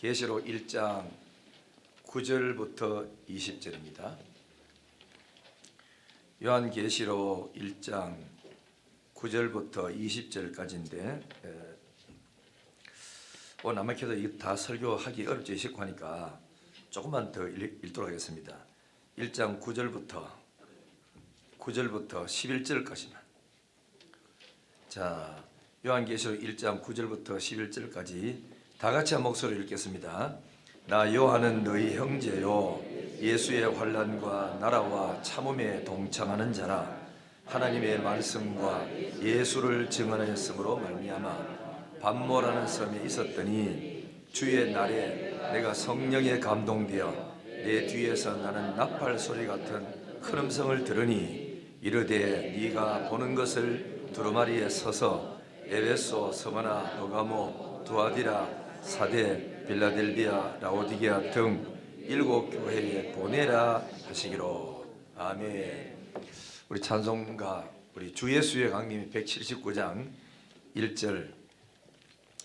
계시록 1장 9절부터 20절입니다. 요한계시록 1장 9절부터 20절까지인데 오늘 남학교도 이거 다 설교하기 어렵지 싶고 하니까 조금만 더 읽도록 하겠습니다. 1장 9절부터 11절까지만. 자, 요한계시록 1장 9절부터 11절까지 다 같이 한 목소리로 읽겠습니다. 나 요한은 너희 형제요 예수의 환난과 나라와 참음에 동참하는 자라. 하나님의 말씀과 예수를 증언하였으므로 말미암아 반모라는 섬에 있었더니 주의 날에 내가 성령에 감동되어 내 뒤에서 나는 나팔 소리 같은 큰 음성을 들으니 이르되 네가 보는 것을 두루마리에 서서 에베소, 스무나, 버가모, 두아디라, 사대, 빌라델비아, 라오디게아 등 7 교회에 보내라 하시기로. 아멘. 우리 찬송가 우리 주 예수의 강림이 179장 1절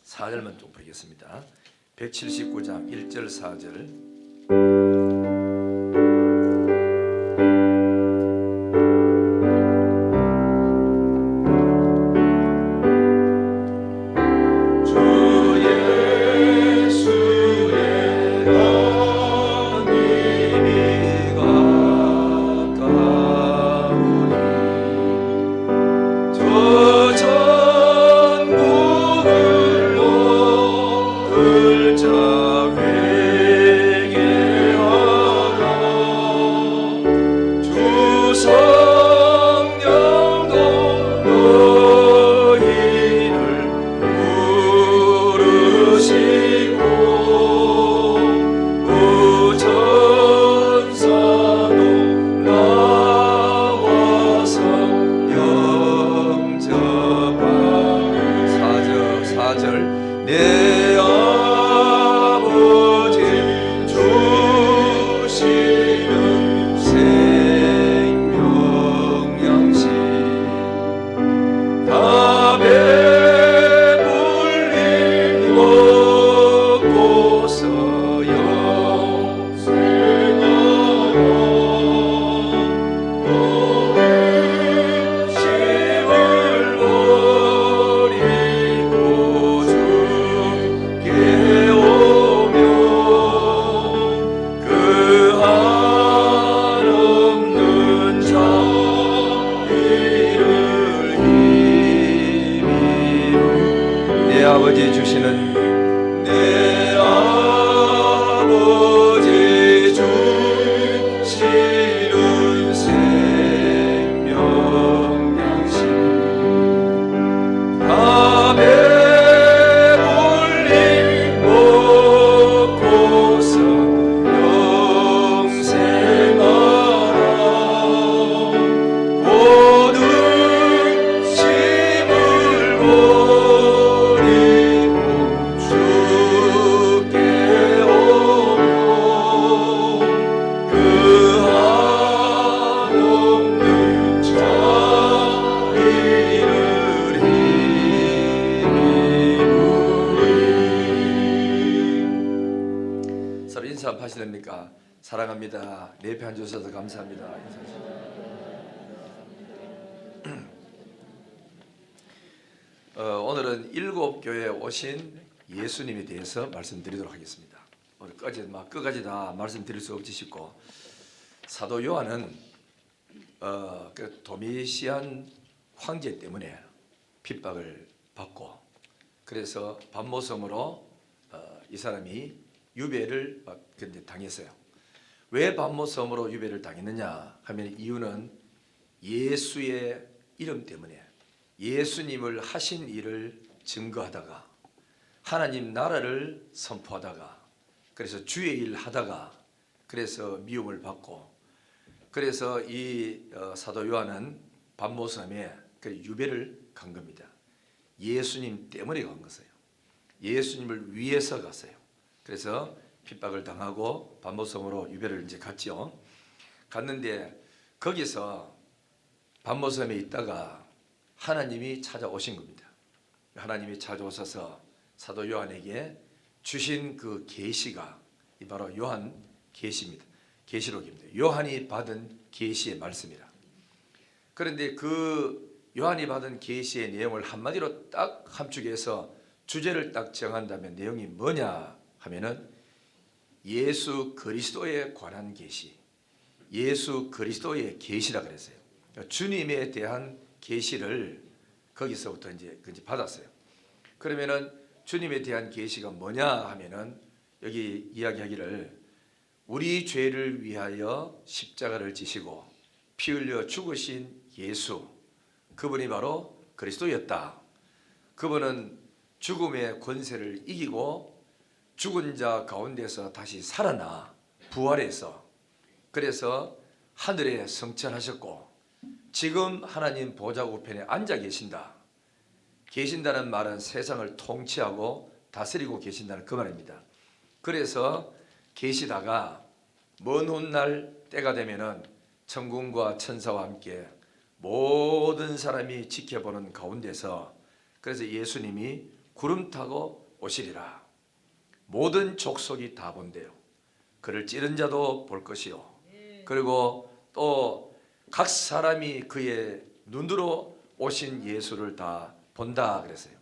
4절만 좀 보겠습니다. 179장 1절 4절. 아버지 주시는 내 아버지 주시는 생명 양식 다 배불리 먹고서 영생하라. 모든 심을 하시렵니까? 사랑합니다. 내 편 주셔서 감사합니다. 오늘은 7 교회에 오신 예수님에 대해서 말씀드리도록 하겠습니다. 오늘까지 끝까지 다 말씀드릴 수 없지 싶고, 사도 요한은 그 도미시안 황제 때문에 핍박을 받고, 그래서 반모섬으로 이 사람이 유배를 당했어요. 왜 반모섬으로 유배를 당했느냐 하면 이유는 예수의 이름 때문에, 예수님을 하신 일을 증거하다가 하나님 나라를 선포하다가 그래서 주의 일 하다가 그래서 미움을 받고, 그래서 이 사도 요한은 반모섬에 유배를 간 겁니다. 예수님 때문에 간 것이에요. 예수님을 위해서 갔어요. 그래서 핍박을 당하고 반모섬으로 유배를 이제 갔죠. 갔는데 거기서 반모섬에 있다가 하나님이 찾아오신 겁니다. 하나님이 찾아오셔서 사도 요한에게 주신 그 계시가 바로 요한 계시입니다. 계시록입니다. 요한이 받은 계시의 말씀이라. 그런데 그 요한이 받은 계시의 내용을 한마디로 딱 함축해서 주제를 딱 정한다면 내용이 뭐냐 하면은 예수 그리스도에 관한 계시, 예수 그리스도의 계시라 그랬어요. 주님에 대한 계시를 거기서부터 이제 받았어요. 그러면은 주님에 대한 계시가 뭐냐 하면은 여기 이야기하기를 우리 죄를 위하여 십자가를 지시고 피 흘려 죽으신 예수, 그분이 바로 그리스도였다. 그분은 죽음의 권세를 이기고 죽은 자 가운데서 다시 살아나 부활해서 그래서 하늘에 승천하셨고 지금 하나님 보좌 우편에 앉아 계신다. 계신다는 말은 세상을 통치하고 다스리고 계신다는 그 말입니다. 그래서 계시다가 먼 훗날 때가 되면은 천군과 천사와 함께 모든 사람이 지켜보는 가운데서 그래서 예수님이 구름 타고 오시리라. 모든 족속이 다 본대요. 그를 찌른 자도 볼 것이요. 그리고 또 각 사람이 그의 눈으로 오신 예수를 다 본다 그랬어요.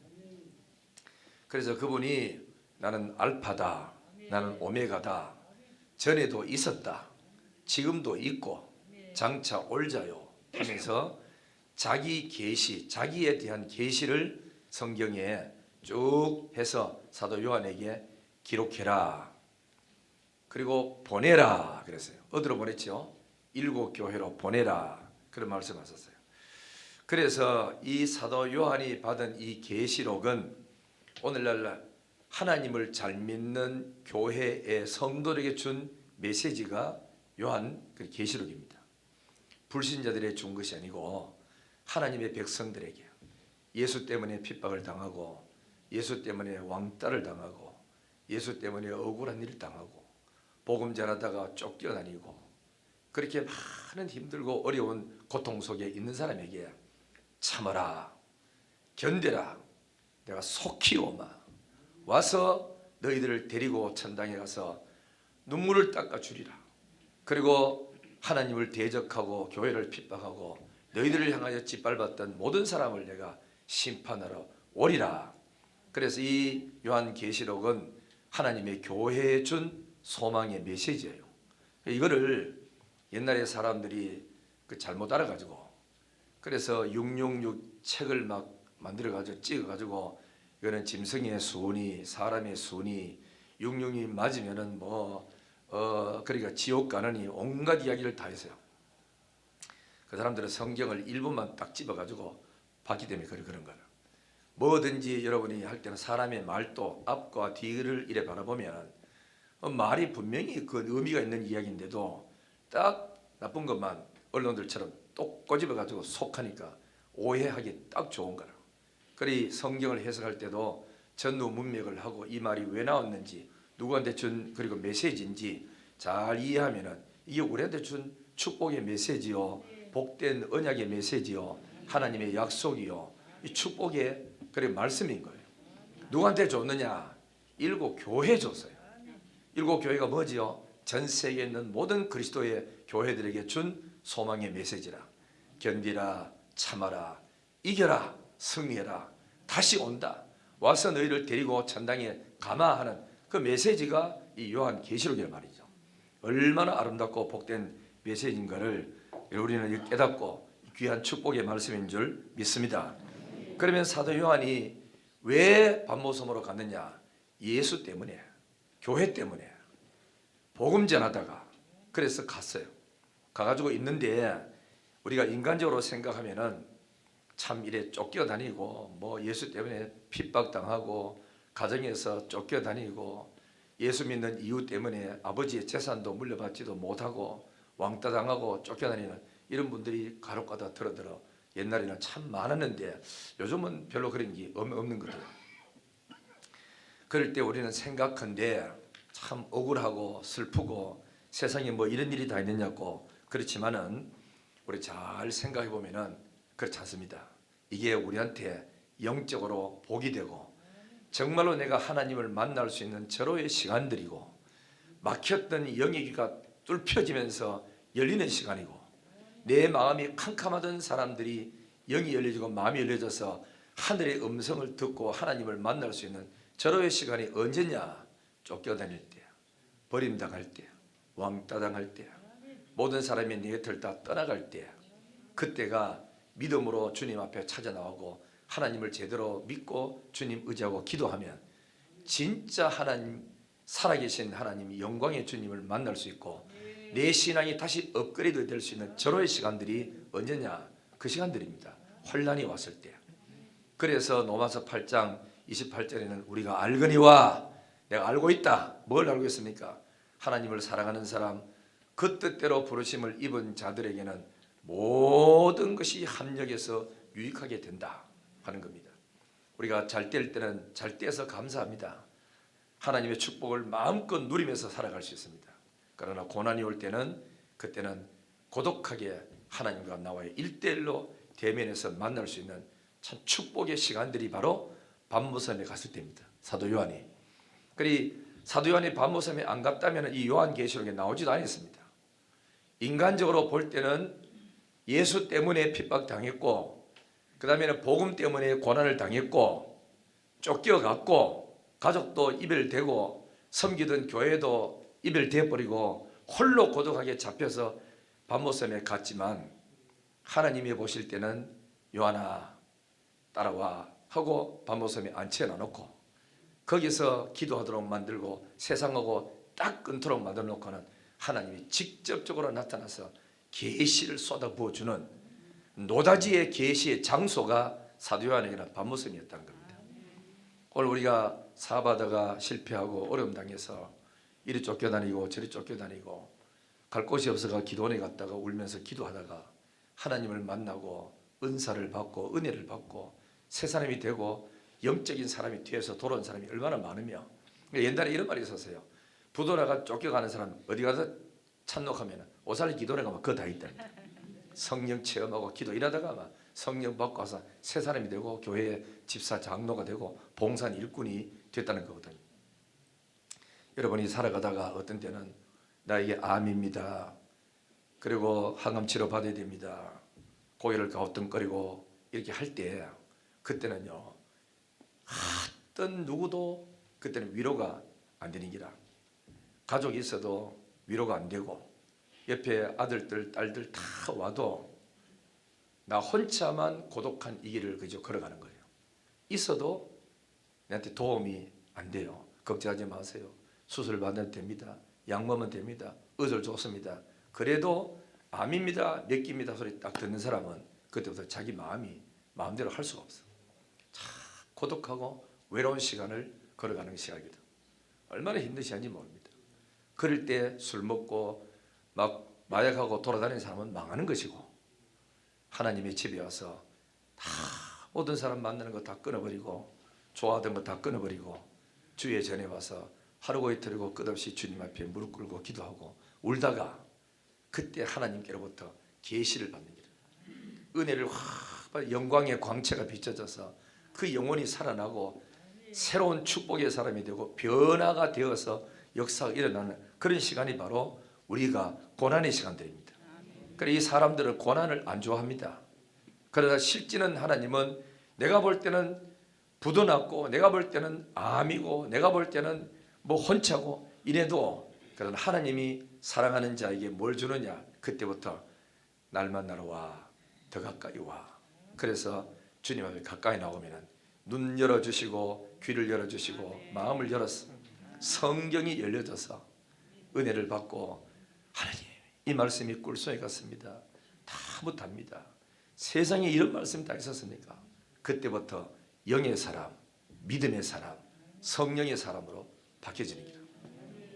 그래서 그분이 나는 알파다, 나는 오메가다, 전에도 있었다, 지금도 있고 장차 올 자요 하면서 자기 계시, 자기에 대한 계시를 성경에 쭉 해서 사도 요한에게 기록해라. 그리고 보내라 그랬어요. 어디로 보냈죠? 일곱 교회로 보내라. 그런 말씀하셨어요. 그래서 이 사도 요한이 받은 이 계시록은 오늘날 하나님을 잘 믿는 교회의 성도에게 준 메시지가 요한 그 계시록입니다. 불신자들에 준 것이 아니고 하나님의 백성들에게 예수 때문에 핍박을 당하고 예수 때문에 왕따를 당하고 예수 때문에 억울한 일을 당하고 복음 전하다가 쫓겨다니고 그렇게 많은 힘들고 어려운 고통 속에 있는 사람에게 참아라, 견뎌라, 내가 속히 오마, 와서 너희들을 데리고 천당에 가서 눈물을 닦아주리라. 그리고 하나님을 대적하고 교회를 핍박하고 너희들을 향하여 짓밟았던 모든 사람을 내가 심판하러 오리라. 그래서 이 요한계시록은 하나님의 교회에 준 소망의 메시지예요. 이거를 옛날에 사람들이 잘못 알아가지고 그래서 666 책을 막 만들어가지고 찍어가지고 이거는 짐승의 순위, 사람의 순위, 666이 맞으면은 그러니까 지옥 가느니 온갖 이야기를 다 했어요. 그 사람들은 성경을 일부만 딱 집어가지고 봤기 때문에 그런 거예요. 뭐든지 여러분이 할 때는 사람의 말도 앞과 뒤를 이래 바라보면 말이 분명히 그 의미가 있는 이야기인데도 딱 나쁜 것만 언론들처럼 똑 꼬집어가지고 속하니까 오해하기 딱 좋은 거라. 그리 성경을 해석할 때도 전후문맥을 하고 이 말이 왜 나왔는지 누구한테 준 그리고 메시지인지 잘 이해하면은 이게 우리한테 준 축복의 메시지요, 복된 언약의 메시지요, 하나님의 약속이요, 이 축복의 그런 말씀인 거예요. 누구한테 줬느냐? 일곱 교회 줬어요. 일곱 교회가 뭐지요? 전 세계에 있는 모든 그리스도의 교회들에게 준 소망의 메시지라. 견디라, 참아라, 이겨라, 승리해라, 다시 온다, 와서 너희를 데리고 천당에 가마 하는 그 메시지가 이 요한 계시록이란 말이죠. 얼마나 아름답고 복된 메시지인가를 우리는 깨닫고 귀한 축복의 말씀인 줄 믿습니다. 그러면 사도 요한이 왜 반모섬으로 갔느냐? 예수 때문에, 교회 때문에 복음 전하다가 그래서 갔어요. 가가지고 있는데 우리가 인간적으로 생각하면은 참 이래 쫓겨다니고 예수 때문에 핍박당하고 가정에서 쫓겨다니고 예수 믿는 이유 때문에 아버지의 재산도 물려받지도 못하고 왕따당하고 쫓겨다니는 이런 분들이 간혹가다 들어 옛날에는 참 많았는데 요즘은 별로 그런 게 없는 것 같아요. 그럴 때 우리는 생각한데 참 억울하고 슬프고 세상에 이런 일이 다 있느냐고. 그렇지만은 우리 잘 생각해 보면은 그렇지 않습니다. 이게 우리한테 영적으로 복이 되고 정말로 내가 하나님을 만날 수 있는 절호의 시간들이고, 막혔던 영의 귀가 뚫혀지면서 열리는 시간이고, 내 마음이 캄캄하던 사람들이 영이 열려지고 마음이 열려져서 하늘의 음성을 듣고 하나님을 만날 수 있는 절호의 시간이 언제냐? 쫓겨다닐 때야, 버림당할 때야, 왕따 당할 때야, 모든 사람이 내 곁을 다 떠나갈 때야. 그때가 믿음으로 주님 앞에 찾아 나오고 하나님을 제대로 믿고 주님 의지하고 기도하면 진짜 하나님, 살아계신 하나님, 영광의 주님을 만날 수 있고, 내 신앙이 다시 업그레이드 될 수 있는 절호의 시간들이 언제냐? 그 시간들입니다. 혼란이 왔을 때. 그래서 로마서 8장 28절에는 우리가 알거니와, 내가 알고 있다. 뭘 알고 있습니까? 하나님을 사랑하는 사람, 그 뜻대로 부르심을 입은 자들에게는 모든 것이 합력해서 유익하게 된다 하는 겁니다. 우리가 잘 될 때는 잘 떼서 감사합니다. 하나님의 축복을 마음껏 누리면서 살아갈 수 있습니다. 그러나 고난이 올 때는, 그때는 고독하게 하나님과 나와의 1대1로 대면해서 만날 수 있는 참 축복의 시간들이 바로 밤모섬에 갔을 때입니다. 사도 요한이. 그리 사도 요한이 밤모섬에 안 갔다면 이 요한계시록에 나오지도 않았습니다. 인간적으로 볼 때는 예수 때문에 핍박당했고, 그 다음에는 복음 때문에 고난을 당했고, 쫓겨갔고, 가족도 이별되고, 섬기던 교회도 이별되어버리고, 홀로 고독하게 잡혀서 밤모섬에 갔지만, 하나님이 보실 때는 요한아 따라와 하고 밤모섬에 앉혀놔놓고, 거기서 기도하도록 만들고 세상하고 딱 끊도록 만들어 놓고는 하나님이 직접적으로 나타나서 계시를 쏟아부어주는 노다지의 계시의 장소가 사도 요한에게는 밤모섬이었다는 겁니다. 오늘 우리가 사업하다가 실패하고 어려움 당해서 이리 쫓겨다니고 저리 쫓겨다니고 갈 곳이 없어가 기도원에 갔다가 울면서 기도하다가 하나님을 만나고 은사를 받고 은혜를 받고 새 사람이 되고 영적인 사람이 뒤에서 돌아온 사람이 얼마나 많으며, 옛날에 이런 말이 있었어요. 부도나가 쫓겨가는 사람 어디 가서 찬록하면 오살리 기도원에 가면 그거 다 있다. 성령 체험하고 기도 일하다가 막 성령 받고 와서 새 사람이 되고 교회의 집사 장로가 되고 봉산 일꾼이 됐다는 거거든요. 여러분이 살아가다가 어떤 때는 나에게 암입니다, 그리고 항암 치료 받아야 됩니다, 고개를 가우뚱거리고 이렇게 할 때, 그때는요 어떤 누구도 그때는 위로가 안 되는 기라. 가족이 있어도 위로가 안 되고, 옆에 아들들 딸들 다 와도 나 혼자만 고독한 이 길을 그저 걸어가는 거예요. 있어도 내한테 도움이 안 돼요. 걱정하지 마세요. 수술 받아도 됩니다. 약 먹으면 됩니다. 의술 좋습니다. 그래도 암입니다, 몇 기입니다 소리 딱 듣는 사람은 그때부터 자기 마음이 마음대로 할 수가 없어. 참 고독하고 외로운 시간을 걸어가는 시간이거든. 얼마나 힘든 시간인지 모릅니다. 그럴 때 술 먹고 막 마약하고 돌아다니는 사람은 망하는 것이고, 하나님의 집에 와서 다 모든 사람 만나는 거 다 끊어버리고 좋아하던 거 다 끊어버리고 주의 전에 와서 하루고 이틀이고 끝없이 주님 앞에 무릎 꿇고 기도하고 울다가 그때 하나님께로부터 계시를 받습니다. 은혜를 확 영광의 광채가 비춰져서 그 영혼이 살아나고 새로운 축복의 사람이 되고 변화가 되어서 역사가 일어나는 그런 시간이 바로 우리가 고난의 시간들입니다. 그래서 이 사람들은 고난을 안 좋아합니다. 그러나 실제는 하나님은 내가 볼 때는 부도났고, 내가 볼 때는 암이고, 내가 볼 때는 뭐 혼차고 이래도, 그러나 하나님이 사랑하는 자에게 뭘 주느냐? 그때부터 날 만나러 와, 더 가까이 와. 그래서 주님 앞에 가까이 나오면 눈 열어주시고 귀를 열어주시고 마음을 열어서 성경이 열려져서 은혜를 받고, 하나님 이 말씀이 꿀송이 같습니다, 다 못합니다, 세상에 이런 말씀이 다 있었습니까? 그때부터 영의 사람, 믿음의 사람, 성령의 사람으로 바뀌어지는 길,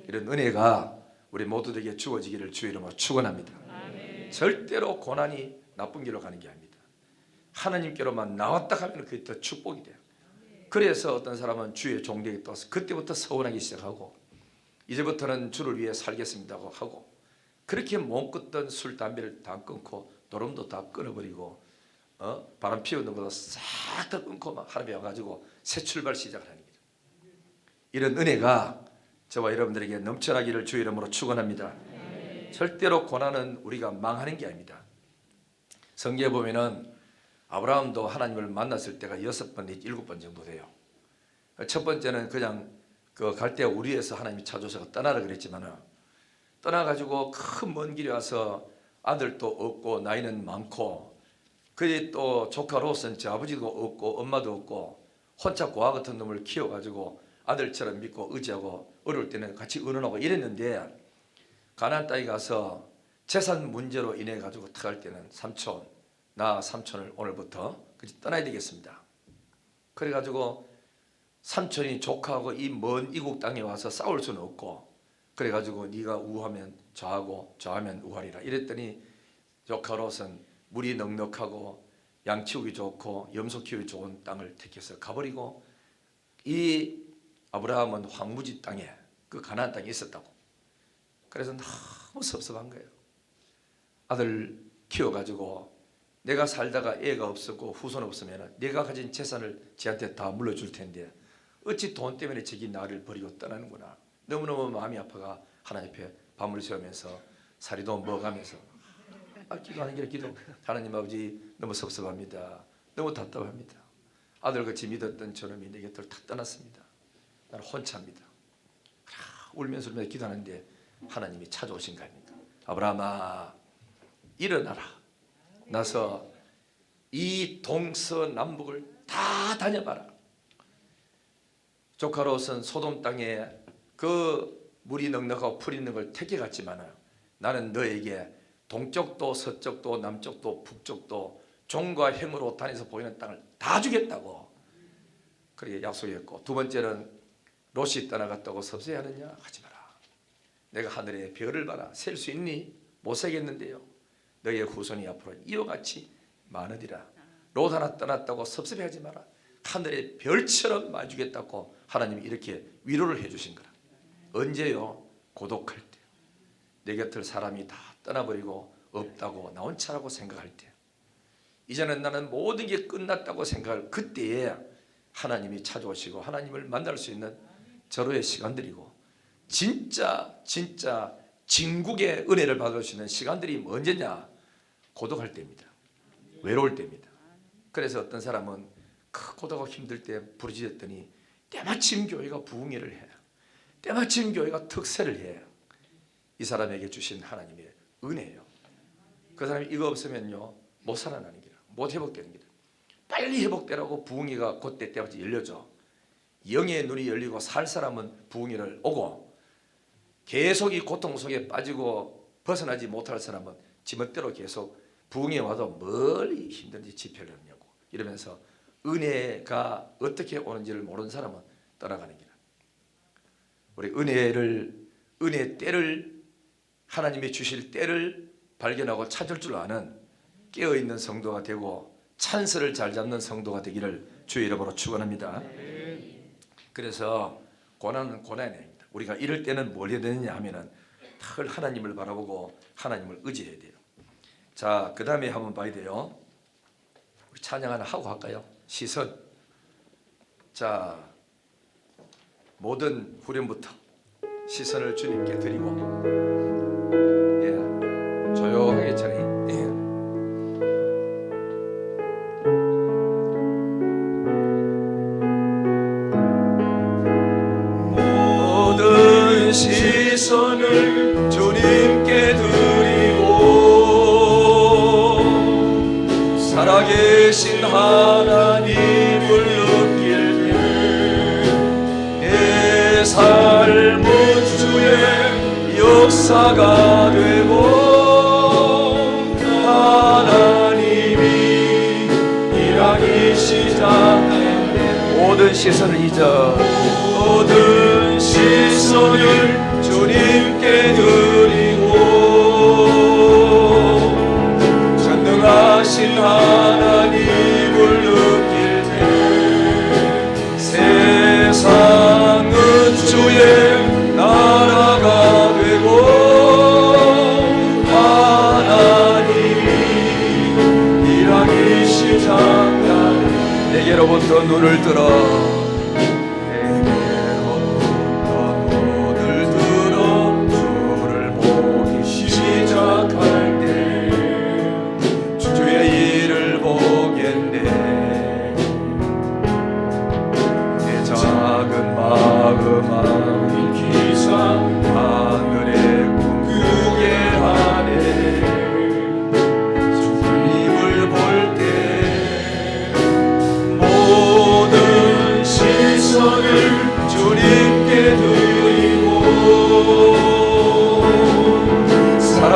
이런 은혜가 우리 모두에게 주어지기를 주의 이름으로 축원합니다. 절대로 고난이 나쁜 길로 가는 게 아닙니다. 하나님께로만 나왔다 하면 그게 더 축복이 돼요. 그래서 어떤 사람은 주의 종되게 떠서 그때부터 서운하기 시작하고, 이제부터는 주를 위해 살겠습니다 하고, 그렇게 못 끊던 술 담배를 다 끊고 노름도 다 끊어버리고 바람 피우는 것도 싹 다 끊고 막 하나님에 와가지고 새 출발 시작을 하는 거예요. 이런 은혜가 저와 여러분들에게 넘쳐나기를 주 이름으로 축원합니다. 절대로 고난은 우리가 망하는 게 아닙니다. 성경에 보면은 아브라함도 하나님을 만났을 때가 6번 내지 7번 정도 돼요. 첫 번째는 그냥 그 갈대아 우리에서 하나님이 찾아서 떠나라 그랬지만은 떠나가지고 큰 먼 길에 와서 아들도 없고 나이는 많고 그에 또 조카 롯은 제 아버지도 없고 엄마도 없고 혼자 고아 같은 놈을 키워가지고 아들처럼 믿고 의지하고 어려울 때는 같이 의논하고 이랬는데 가나안 땅에 가서 재산 문제로 인해 가지고 들어갈 때는 삼촌, 나 삼촌을 오늘부터 그치 떠나야 되겠습니다. 그래가지고 삼촌이 조카하고 이 먼 이국 땅에 와서 싸울 수는 없고 그래가지고 네가 우하면 저하고 저하면 우하리라 이랬더니 조카 롯은 물이 넉넉하고 양 키우기 좋고 염소 키우기 좋은 땅을 택해서 가버리고 이 아브라함은 황무지 땅에 그 가나안 땅에 있었다고. 그래서 너무 섭섭한 거예요. 아들 키워가지고 내가 살다가 애가 없었고 후손 없으면 내가 가진 재산을 지한테 다 물려줄 텐데 어찌 돈 때문에 저기 나를 버리고 떠나는구나. 너무너무 마음이 아파가 하나님 앞에 밤을 새우면서 사리도 먹으면서 기도하는 게 기도. 하나님 아버지 너무 섭섭합니다. 너무 답답합니다. 아들같이 믿었던 저놈이 내 곁을 탁 떠났습니다. 나는 혼자입니다. 울면서 기도하는데 하나님이 찾아오신 거 아닙니까? 아브라함아 일어나라. 나서 이 동서남북을 다 다녀봐라. 조카 롯은 소돔 땅에 그 물이 넉넉하고 풀이 있는 걸 택해갔지만 나는 너에게 동쪽도 서쪽도 남쪽도 북쪽도 종과 행으로 다니서 보이는 땅을 다 주겠다고 그렇게 약속했고 두 번째는 롯이 떠나갔다고 섭섭해하느냐 하지 마라. 내가 하늘의 별을 봐라. 셀 수 있니? 못 세겠는데요. 너의 후손이 앞으로 이와 같이 많으리라. 롯 하나 떠났다고 섭섭해하지 마라. 하늘의 별처럼 마주겠다고 하나님이 이렇게 위로를 해주신 거라. 언제요? 고독할 때. 내 곁을 사람이 다 떠나버리고 없다고 나 혼자라고 생각할 때. 이제는 나는 모든 게 끝났다고 생각할 그때에 하나님이 찾아오시고 하나님을 만날 수 있는 절호의 시간들이고 진짜 진국의 은혜를 받을 수 있는 시간들이 언제냐? 고독할 때입니다. 외로울 때입니다. 그래서 어떤 사람은 고독하고 힘들 때 부르짖었더니 때마침 교회가 부흥회를 해요. 때마침 교회가 특세를 해요. 이 사람에게 주신 하나님의 은혜예요. 그 사람이 이거 없으면요 못 살아나는 길, 못 회복되는 길. 빨리 회복되라고 부흥회가 그때 때마침 열려져. 영의 눈이 열리고 살 사람은 부흥회를 오고 계속 이 고통 속에 빠지고 벗어나지 못할 사람은 지멋대로 계속 부흥회 와도 멀리 힘든지 집회를 하냐고 이러면서 은혜가 어떻게 오는지를 모르는 사람은 떠나가는 길. 우리 은혜 때를 하나님이 주실 때를 발견하고 찾을 줄 아는 깨어있는 성도가 되고 찬스를 잘 잡는 성도가 되기를 주의 이름으로 축원합니다. 그래서 고난은 고난이 아닙니다. 우리가 이럴 때는 뭘 해야 되느냐 하면은 늘 하나님을 바라보고 하나님을 의지해야 돼요. 자, 그 다음에 한번 봐야 돼요. 우리 찬양 하나 하고 할까요? 시선. 자, 모든 후렴부터 시선을 주님께 드리고 조용하게 차례. 모든 시선을 주님께 드리고 살아계신 하나님을 느낄 때 내 삶은 주의 역사가 되고 하나님이 일하기 시작하네. 모든 시선을 잊어 모든 시선을 주님께 드리고 전능하신 하나님을 느낄 때 세상은 주의 나라가 되고 하나님이 일하기 시작하네. 내게로부터 눈을 들어 내게로부터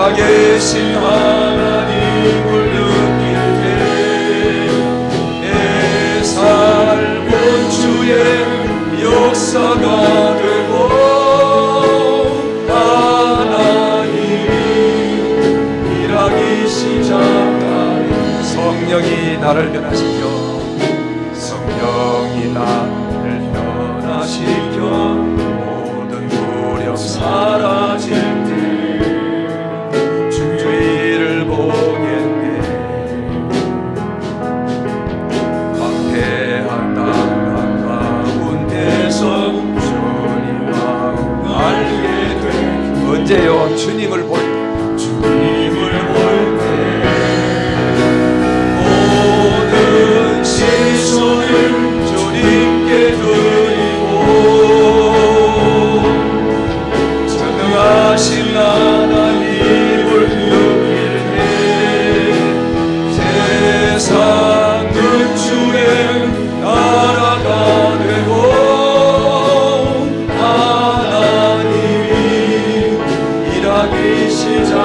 살아계신 하나님을 느낄 때 내 삶은 주의 역사가 되고 하나님이 일하기 시작하니 성령이 나를 변화시켜 성령이 나를 변화시켜 모든 무력 사라질 때 주의를 보겠네 황폐한 땅 가운데서 주님을 알게 돼 언제요? 주님을 볼 때 주님을 볼 때 모든 시선을 주님께 드리고 전능하신 하나님을 느낄 때 세상은 주의 나라가 되고 하나님이 일하기 시작한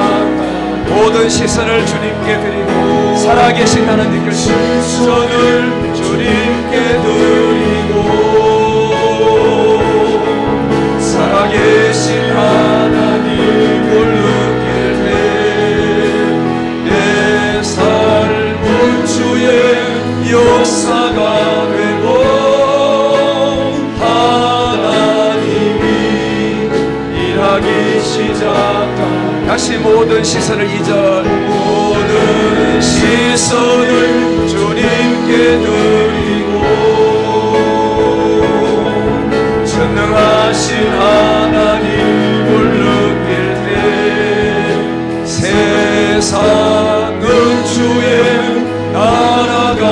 모든 시선을 주님께 드리고 살아계신 하나님께 시선을 주님께 드리고 살아계신 하나님을 느낄 때 내 삶은 주의 역사가 되고 하나님이 일하기 시작한 다시 모든 시선을 잊어 모든 시선을 주님께 드리고 전능하신 하나님을 느낄 때 세상은 주의 나라가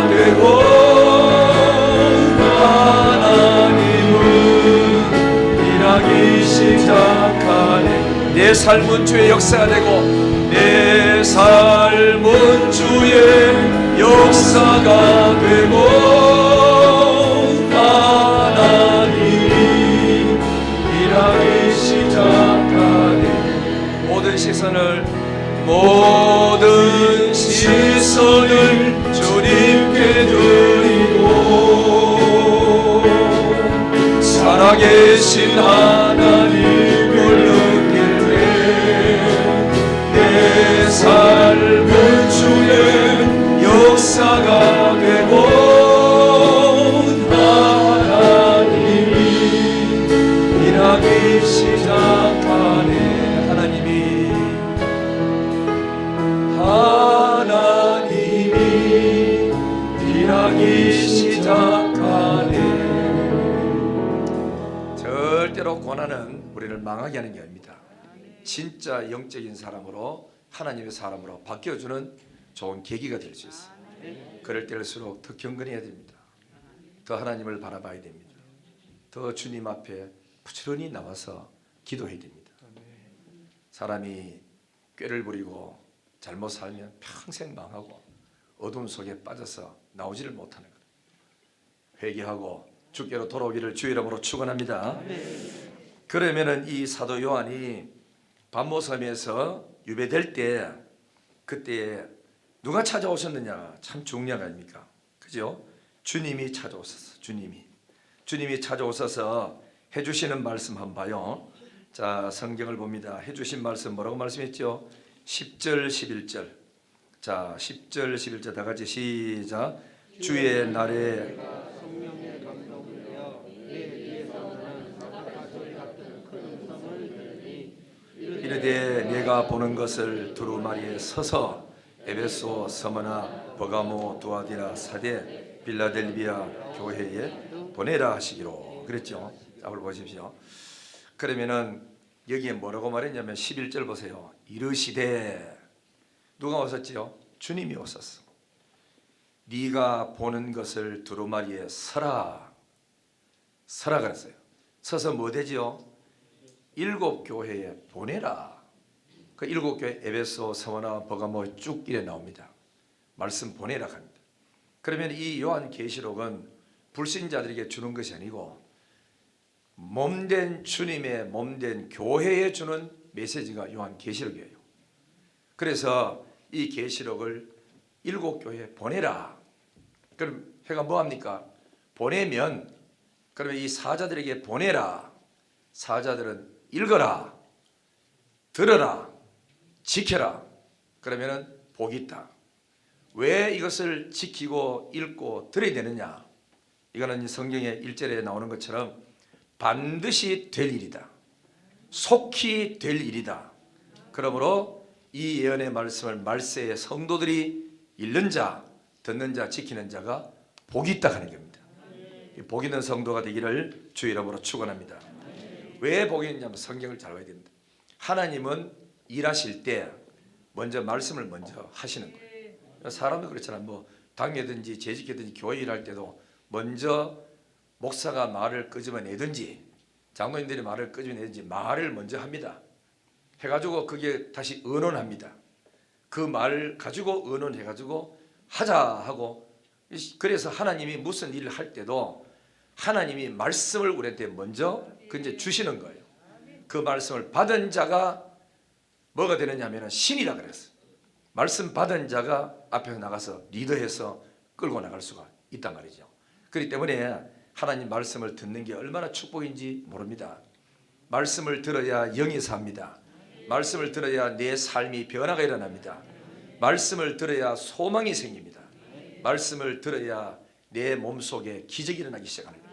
되고 하나님은 일하기 시작하네 내 삶은 주의 역사가 되고 내 삶은 주의 역사가 되고 하나님이 일하기 시작하네 모든 시선을 주님께 드리고 살아계신 하나님을 느낄 때 내 삶은 주의 역사가 되고 하나님이 일하기 시작하네 하나님이 일하기 시작하네 절대로 고난은 우리를 망하게 하는 게 아닙니다 진짜 영적인 사람으로 하나님의 사람으로 바뀌어주는 좋은 계기가 될 수 있어요 그럴 때일수록 더 경건해야 됩니다 더 하나님을 바라봐야 됩니다 더 주님 앞에 부지런히 나와서 기도해야 됩니다 사람이 꾀를 부리고 잘못 살면 평생 망하고 어둠 속에 빠져서 나오지를 못하는 거예요 회개하고 주께로 돌아오기를 주의 이름으로 축원합니다 그러면은 이 사도 요한이 반모섬에서 유배될 때 그때 누가 찾아오셨느냐 참 중요한 거 아닙니까 그죠 주님이 찾아오셨어 주님이 찾아오셔서 해주시는 말씀 한번 봐요 자 성경을 봅니다 해주신 말씀 뭐라고 말씀했죠 10절 11절 자 10절 11절 다 같이 시작 주의 날에 이르되 내가 보는 것을 두루마리에 서서 에베소, 서머나, 버가모, 두아디라, 사데, 빌라델비아 교회에 보내라 하시기로 그랬죠. 자, 한번 보십시오. 그러면은 여기에 뭐라고 말했냐면 11절 보세요. 이르시되 누가 오셨지요? 주님이 오셨어. 네가 보는 것을 두루마리에 서라 그랬어요. 서서 뭐 되지요? 7 교회에 보내라. 그 7 교회 에베소, 서머나, 버가모 쭉 이래 나옵니다. 말씀 보내라 합니다. 그러면 이 요한 계시록은 불신자들에게 주는 것이 아니고 몸된 주님의 몸된 교회에 주는 메시지가 요한 계시록이에요. 그래서 이 계시록을 7교회에 보내라. 그럼 해가 뭐합니까? 보내면 그러면 이 사자들에게 보내라. 사자들은 읽어라, 들어라, 지켜라. 그러면은 복이 있다. 왜 이것을 지키고 읽고 들어야 되느냐? 이거는 성경의 1절에 나오는 것처럼 반드시 될 일이다. 속히 될 일이다. 그러므로 이 예언의 말씀을 말세의 성도들이 읽는 자, 듣는 자, 지키는 자가 복이 있다 하는 겁니다. 복 있는 성도가 되기를 주의 이름으로 축원합니다. 왜 복이 있냐면 성경을 잘 봐야 됩니다. 하나님은 일하실 때 먼저 말씀을 먼저 하시는 거예요. 사람도 그렇잖아요. 뭐 당회든지 재직회든지 교회 일할 때도 먼저 목사가 말을 끄집어내든지 장로님들이 말을 끄집어내든지 말을 먼저 합니다. 해가지고 그게 다시 의논합니다. 그 말을 가지고 의논해가지고 하자 하고, 그래서 하나님이 무슨 일을 할 때도 하나님이 말씀을 우리한테 먼저 이제 주시는 거예요. 그 말씀을 받은 자가 뭐가 되느냐 하면 신이라 그랬어요. 말씀 받은 자가 앞에서 나가서 리더해서 끌고 나갈 수가 있단 말이죠. 그렇기 때문에 하나님 말씀을 듣는 게 얼마나 축복인지 모릅니다. 말씀을 들어야 영이 삽니다. 말씀을 들어야 내 삶이 변화가 일어납니다. 말씀을 들어야 소망이 생깁니다. 말씀을 들어야 내 몸속에 기적이 일어나기 시작합니다.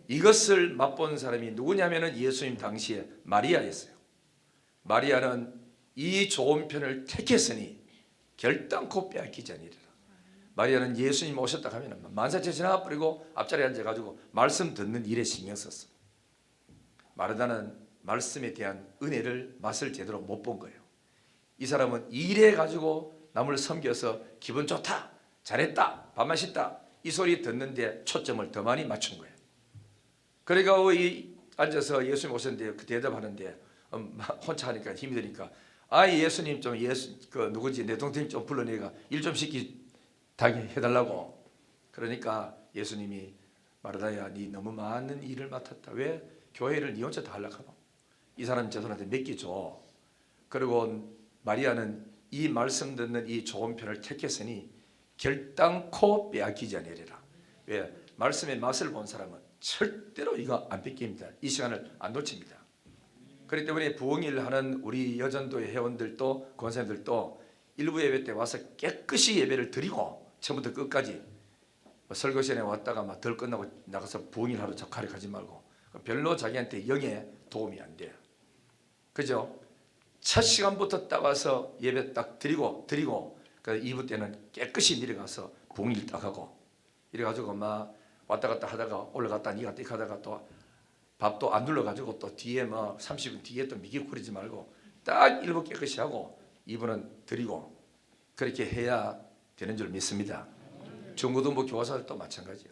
이것을 맛본 사람이 누구냐면 예수님 당시에 마리아였어요. 마리아는 이 좋은 편을 택했으니 결단코 빼앗기지 아니리라. 마리아는 예수님 오셨다 하면 만사체 지나가버리고 앞자리에 앉아가지고 말씀 듣는 일에 신경 썼어. 마르다는 말씀에 대한 은혜를 맛을 제대로 못 본 거예요. 이 사람은 일해 가지고 남을 섬겨서 기분 좋다, 잘했다, 밥 맛있다 이 소리 듣는데 초점을 더 많이 맞춘 거예요. 그러니까 앉아서 예수님 오셨는데 그 대답하는데 혼자 하니까 힘이 드니까 예수님 좀 누구지 내 동생 좀 불러내가 일 좀 시키게 해달라고. 그러니까 예수님이 마르다야 네 너무 많은 일을 맡았다. 왜 교회를 네 혼자 다 하려고 하노? 이 사람 저 사람한테 맡기줘. 그리고 마리아는 이 말씀 듣는 이 좋은 편을 택했으니 결단코 빼앗기지 아니하리라. 왜? 말씀의 맛을 본 사람은 절대로 이거 안 뺏깁니다. 이 시간을 안 놓칩니다. 그렇기 때문에 부흥일 하는 우리 여전도의 회원들도 권사님들도 일부 예배 때 와서 깨끗이 예배를 드리고 처음부터 끝까지 설교 시간에 왔다가 막 덜 끝나고 나가서 부흥일 하러 적하려 가지 말고 별로 자기한테 영에 도움이 안 돼요. 그죠? 첫 시간부터 딱 와서 예배 딱 드리고 2부 때는 깨끗이 내려가서 부흥일 딱 하고 이래가지고 막 왔다 갔다 하다가 올라갔다 니갔다 이렇게 하다가 또 밥도 안 눌러가지고 또 뒤에 뭐 30분 뒤에 또 미끼 부리지 말고 딱 1부 깨끗이 하고 2부는 드리고 그렇게 해야 되는 줄 믿습니다. 중고등부 교사들도 마찬가지요.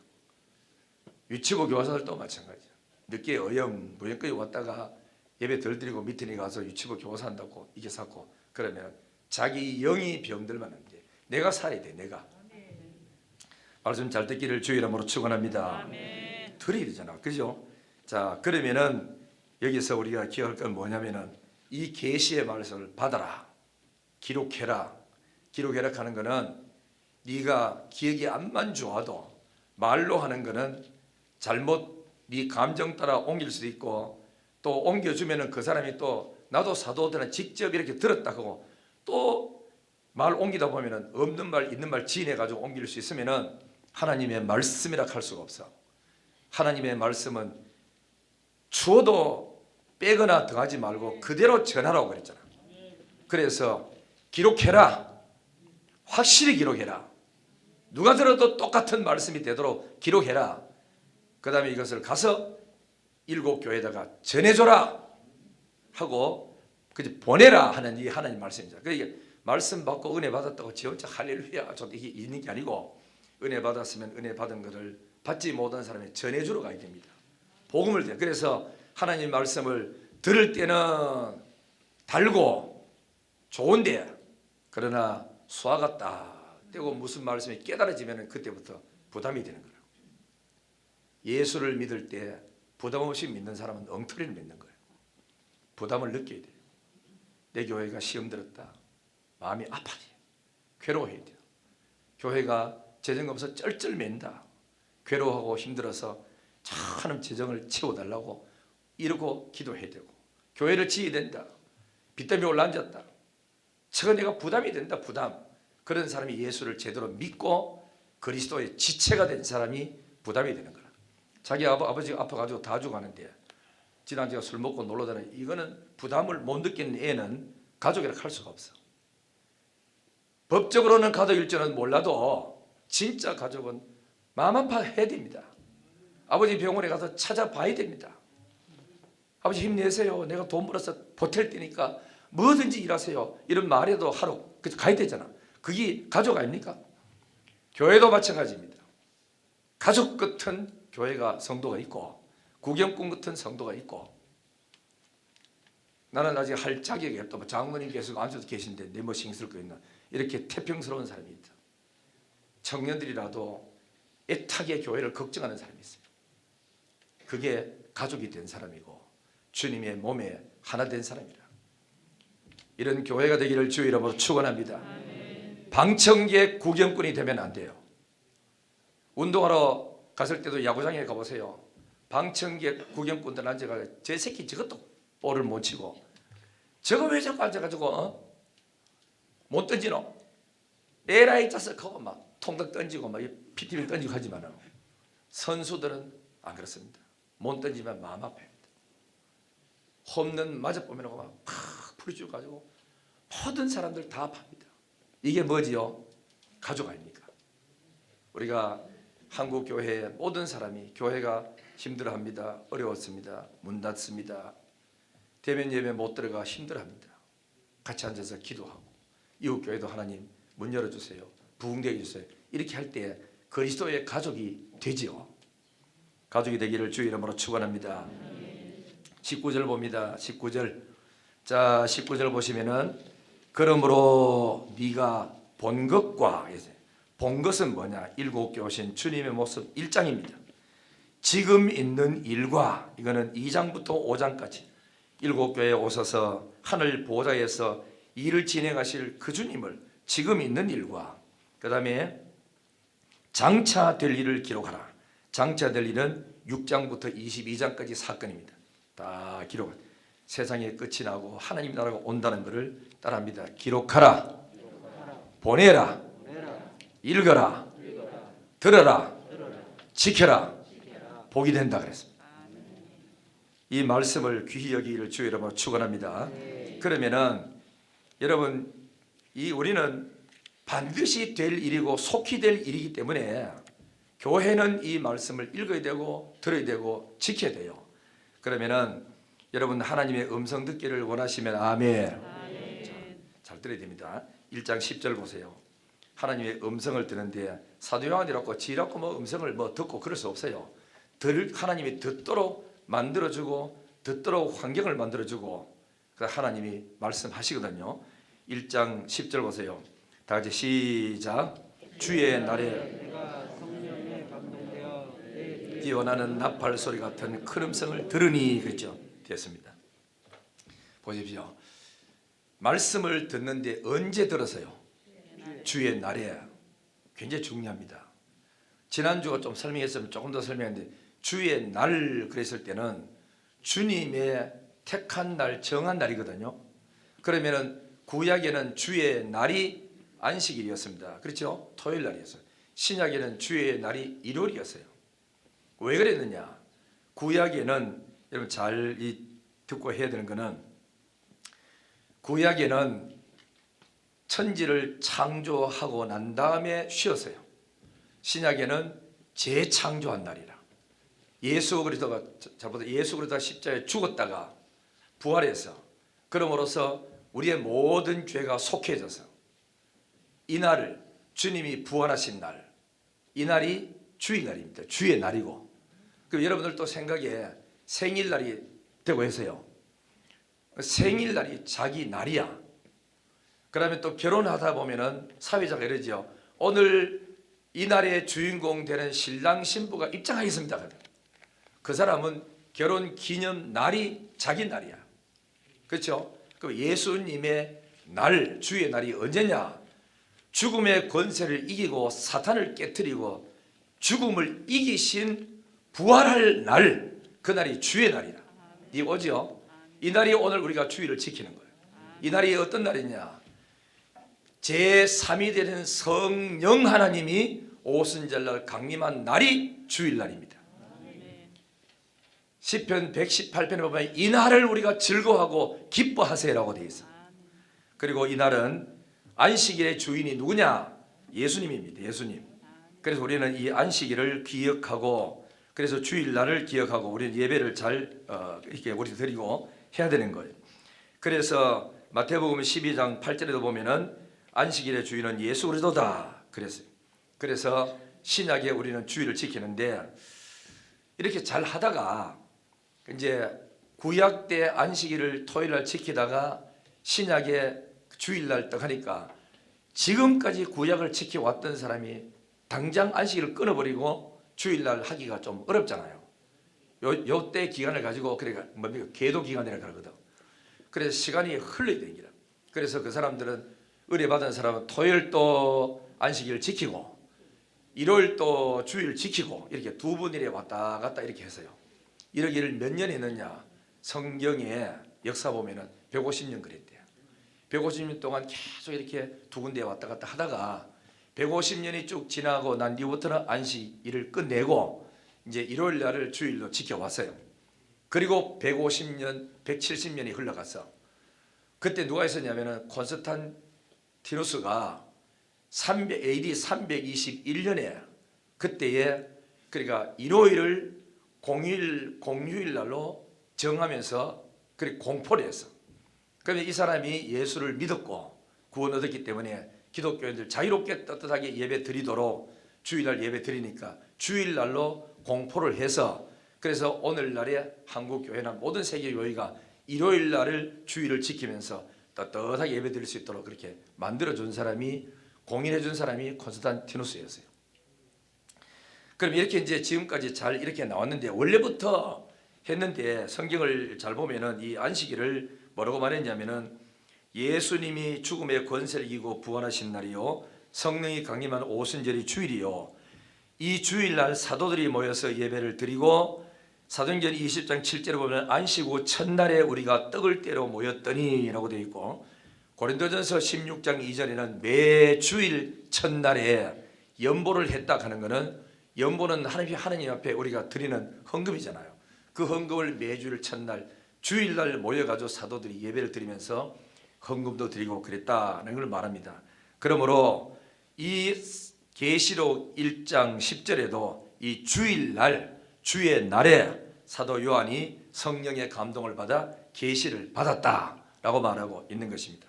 유치부 교사들도 마찬가지요. 늦게 무역거리 왔다가 예배 덜 드리고 미팅에 가서 유치부 교사 한다고 이게 샀고 그러면 자기 영이 병들면 안 돼. 내가 살아야 돼. 내가. 말씀 잘 듣기를 주의 이름으로 축원합니다. 들어야 되잖아. 그죠? 자, 그러면은 여기서 우리가 기억할 건 뭐냐면은 이 계시의 말씀을 받아라. 기록해라. 기록해라 하는 거는 네가 기억이 안만 좋아도 말로 하는 거는 잘못 네 감정 따라 옮길 수도 있고 또 옮겨주면은 그 사람이 또 나도 사도들은 직접 이렇게 들었다 하고 또 말 옮기다 보면은 없는 말 있는 말 지인해 가지고 옮길 수 있으면은 하나님의 말씀이라 할 수가 없어. 하나님의 말씀은 주어도 빼거나 더하지 말고 그대로 전하라고 그랬잖아. 그래서 기록해라. 확실히 기록해라. 누가 들어도 똑같은 말씀이 되도록 기록해라. 그 다음에 이것을 가서 7교회에다가 전해줘라 하고 보내라 하는 이 하나님 말씀이죠. 그러니까 말씀 받고 은혜 받았다고 지 혼자 할렐루야 이게 있는 게 아니고 은혜 받았으면 은혜 받은 것을 받지 못한 사람이 전해주러 가야 됩니다. 복음을 돼. 그래서 하나님 말씀을 들을 때는 달고 좋은데 그러나 수화가 딱 되고 무슨 말씀이 깨달아지면 그때부터 부담이 되는 거예요. 예수를 믿을 때 부담 없이 믿는 사람은 엉터리를 믿는 거예요. 부담을 느껴야 돼요. 내 교회가 시험 들었다. 마음이 아파야 돼요. 괴로워해야 돼요. 교회가 재정이 없어서 쩔쩔맨다. 괴로워하고 힘들어서 하나님 재정을 채워달라고 이러고 기도해야 되고, 교회를 지어야 된다. 빚 때문에 올라앉았다. 저거 내가 부담이 된다. 부담. 그런 사람이 예수를 제대로 믿고 그리스도의 지체가 된 사람이 부담이 되는 거라. 자기 아버지가 아파가지고 다 죽어가는데 지난주에 술 먹고 놀러 다니는, 이거는 부담을 못 느끼는 애는 가족이라 할 수가 없어. 법적으로는 가족일지는 몰라도 진짜 가족은 마음 아파해야 됩니다. 아버지 병원에 가서 찾아봐야 됩니다. 아버지 힘내세요. 내가 돈 벌어서 보탤 테니까 뭐든지 일하세요. 이런 말에도 하러 가야 되잖아. 그게 가족 아닙니까? 교회도 마찬가지입니다. 가족 같은 교회가 성도가 있고 구경꾼 같은 성도가 있고, 나는 아직 할 자격이 없다. 뭐 장로님 계속 앉아서 계신데 내 뭐 신경 쓸 거 있나. 이렇게 태평스러운 사람이 있다. 청년들이라도 애타게 교회를 걱정하는 사람이 있어요. 그게 가족이 된 사람이고 주님의 몸에 하나 된 사람이라. 이런 교회가 되기를 주의 이름으로 축원합니다. 방청객 구경꾼이 되면 안 돼요. 운동하러 갔을 때도 야구장에 가보세요. 방청객 구경꾼들 앉아가지고 제 새끼 저것도 볼을 못 치고 저거 왜 자꾸 앉아가지고 못 던지노? 에라이 자석 하고 막 통닭 던지고 막 피티를 던지고 하지만 선수들은 안 그렇습니다. 못 던지면 마음 아파요. 홈런 맞아보면 막 풀어주고 가지고 모든 사람들 다 아파합니다. 이게 뭐지요? 가족 아닙니까? 우리가 한국 교회의 모든 사람이 교회가 힘들어합니다. 어려웠습니다. 문 닫습니다. 대면 예배 못 들어가 힘들어합니다. 같이 앉아서 기도하고 이웃 교회도 하나님 문 열어주세요. 부흥되게 해주세요. 이렇게 할 때 그리스도의 가족이 되지요. 가족이 되기를 주의 이름으로 축원합니다. 19절 봅니다. 19절. 자, 19절 보시면은 그러므로 네가 본 것과, 본 것은 뭐냐? 일곱 오신 주님의 모습 1장입니다. 지금 있는 일과, 이거는 2장부터 5장까지 일곱 교회에 오셔서 하늘 보좌에서 일을 진행하실 그 주님을, 지금 있는 일과 그 다음에 장차 될 일을 기록하라. 장차 될 일은 6장부터 22장까지 사건입니다. 다 기록. 세상의 끝이 나고 하나님 나라가 온다는 것을 따라합니다. 기록하라, 보내라, 읽어라, 들어라, 지켜라, 복이 된다 그랬습니다. 이 말씀을 귀히 여기기를 주의 이름으로 축원합니다. 그러면은 여러분, 우리는 반드시 될 일이고 속히 될 일이기 때문에 교회는 이 말씀을 읽어야 되고 들어야 되고 지켜야 돼요. 그러면은 여러분 하나님의 음성 듣기를 원하시면 아멘. 자, 잘 들어야 됩니다. 1장 10절 보세요. 하나님의 음성을 듣는데 사도 요한이라고 지라고 뭐 음성을 뭐 듣고 그럴 수 없어요. 하나님이 듣도록 만들어주고 듣도록 환경을 만들어주고 하나님이 말씀하시거든요. 1장 10절 보세요. 다 같이 시작. 주의 날에 뛰어나는 나팔 소리 같은 큰 음성을 들으니, 그렇죠? 됐습니다. 보십시오. 말씀을 듣는데 언제 들었어요? 주의 날에. 굉장히 중요합니다. 지난주가 좀 설명했으면 조금 더 설명했는데, 주의 날 그랬을 때는 주님의 택한 날, 정한 날이거든요. 그러면은 구약에는 주의 날이 안식일이었습니다. 그렇죠? 토요일 날이었어요. 신약에는 주의 날이 일요일이었어요. 왜 그랬느냐? 구약에는 여러분 잘 듣고 해야 되는 거는, 구약에는 천지를 창조하고 난 다음에 쉬었어요. 신약에는 재창조한 날이라. 예수 그리스도가 십자가에 죽었다가 부활해서, 그럼으로써 우리의 모든 죄가 속해져서 이 날을, 주님이 부활하신 날, 이 날이 주의 날입니다. 주의 날이고, 그럼 여러분들도 생각에 생일날이 되고 해서요. 생일날이 자기 날이야. 그러면 또 결혼하다 보면은 사회자가 이러죠. 오늘 이 날의 주인공 되는 신랑 신부가 입장하겠습니다. 그 사람은 결혼 기념 날이 자기 날이야. 그렇죠? 그 예수님의 날, 주의 날이 언제냐? 죽음의 권세를 이기고 사탄을 깨뜨리고 죽음을 이기신 부활할 날, 그 날이 주의 날이다. 이 오죠? 이 날이 오늘 우리가 주일을 지키는 거예요. 이 날이 어떤 날이냐? 제3이 되는 성령 하나님이 오순절날 강림한 날이 주일날입니다. 시편 118편에 보면 이 날을 우리가 즐거워하고 기뻐하세요라고 되어 있어요. 그리고 이 날은 안식일의 주인이 누구냐? 예수님입니다. 예수님. 그래서 우리는 이 안식일을 기억하고, 그래서 주일날을 기억하고 우리는 예배를 잘 이렇게 우리 드리고 해야 되는 거예요. 그래서 마태복음 12장 8절에도 보면은 안식일의 주인은 예수 그리스도다 그랬어요. 그래서 신약에 우리는 주일을 지키는데, 이렇게 잘 하다가 이제 구약 때 안식일을 토요일날 지키다가 신약에 주일날 딱 하니까 지금까지 구약을 지켜왔던 사람이 당장 안식일을 끊어버리고 주일날 하기가 좀 어렵잖아요. 요때 기간을 가지고 그러니까 뭡니까? 계도 기간이라 그러거든. 그래서 시간이 흘러야 되는 거야. 그래서 그 사람들은 의뢰받은 사람은 토요일 또 안식일을 지키고 일요일 또 주일 지키고 이렇게 두 분일에 왔다 갔다 이렇게 했어요. 이러기를 몇 년 했느냐? 성경의 역사 보면은 150년 그랬대요. 150년 동안 계속 이렇게 두 군데 왔다 갔다 하다가 150년이 쭉 지나고 난 뒤부터는 안식일을 끝내고 이제 일요일 날을 주일로 지켜왔어요. 그리고 150년, 170년이 흘러갔어. 그때 누가 있었냐면은 콘스탄티누스가 AD 321년에 그때에 그러니까 일요일을 공휴일 날로 정하면서 그렇게 공포를 했어. 그러면 이 사람이 예수를 믿었고 구원 얻었기 때문에 기독교인들 자유롭게 떳떳하게 예배 드리도록 주일날 예배 드리니까 주일날로 공포를 해서, 그래서 오늘날의 한국교회나 모든 세계 교회가 일요일날을 주일을 지키면서 떳떳하게 예배 드릴 수 있도록 그렇게 만들어준 사람이, 공인해준 사람이 콘스탄티누스였어요. 그럼 이렇게 이제 지금까지 잘 이렇게 나왔는데, 원래부터 했는데 성경을 잘 보면은 이 안식일을 뭐라고 말했냐면은 예수님이 죽음의 권세를 이기고 부활하신 날이요, 성령이 강림한 오순절이 주일이요, 이 주일날 사도들이 모여서 예배를 드리고, 사도행전 20장 7절에 보면 안식 후 첫날에 우리가 떡을 떼러 모였더니 라고 되어 있고, 고린도전서 16장 2절에는 매 주일 첫날에 연보를 했다 하는 것은, 연보는 하나님 앞에 우리가 드리는 헌금이잖아요. 그 헌금을 매주일 첫날 주일날 모여가지고 사도들이 예배를 드리면서 헌금도 드리고 그랬다는 걸 말합니다. 그러므로 이 계시록 1장 10절에도 이 주일날, 주의 날에 사도 요한이 성령의 감동을 받아 계시를 받았다라고 말하고 있는 것입니다.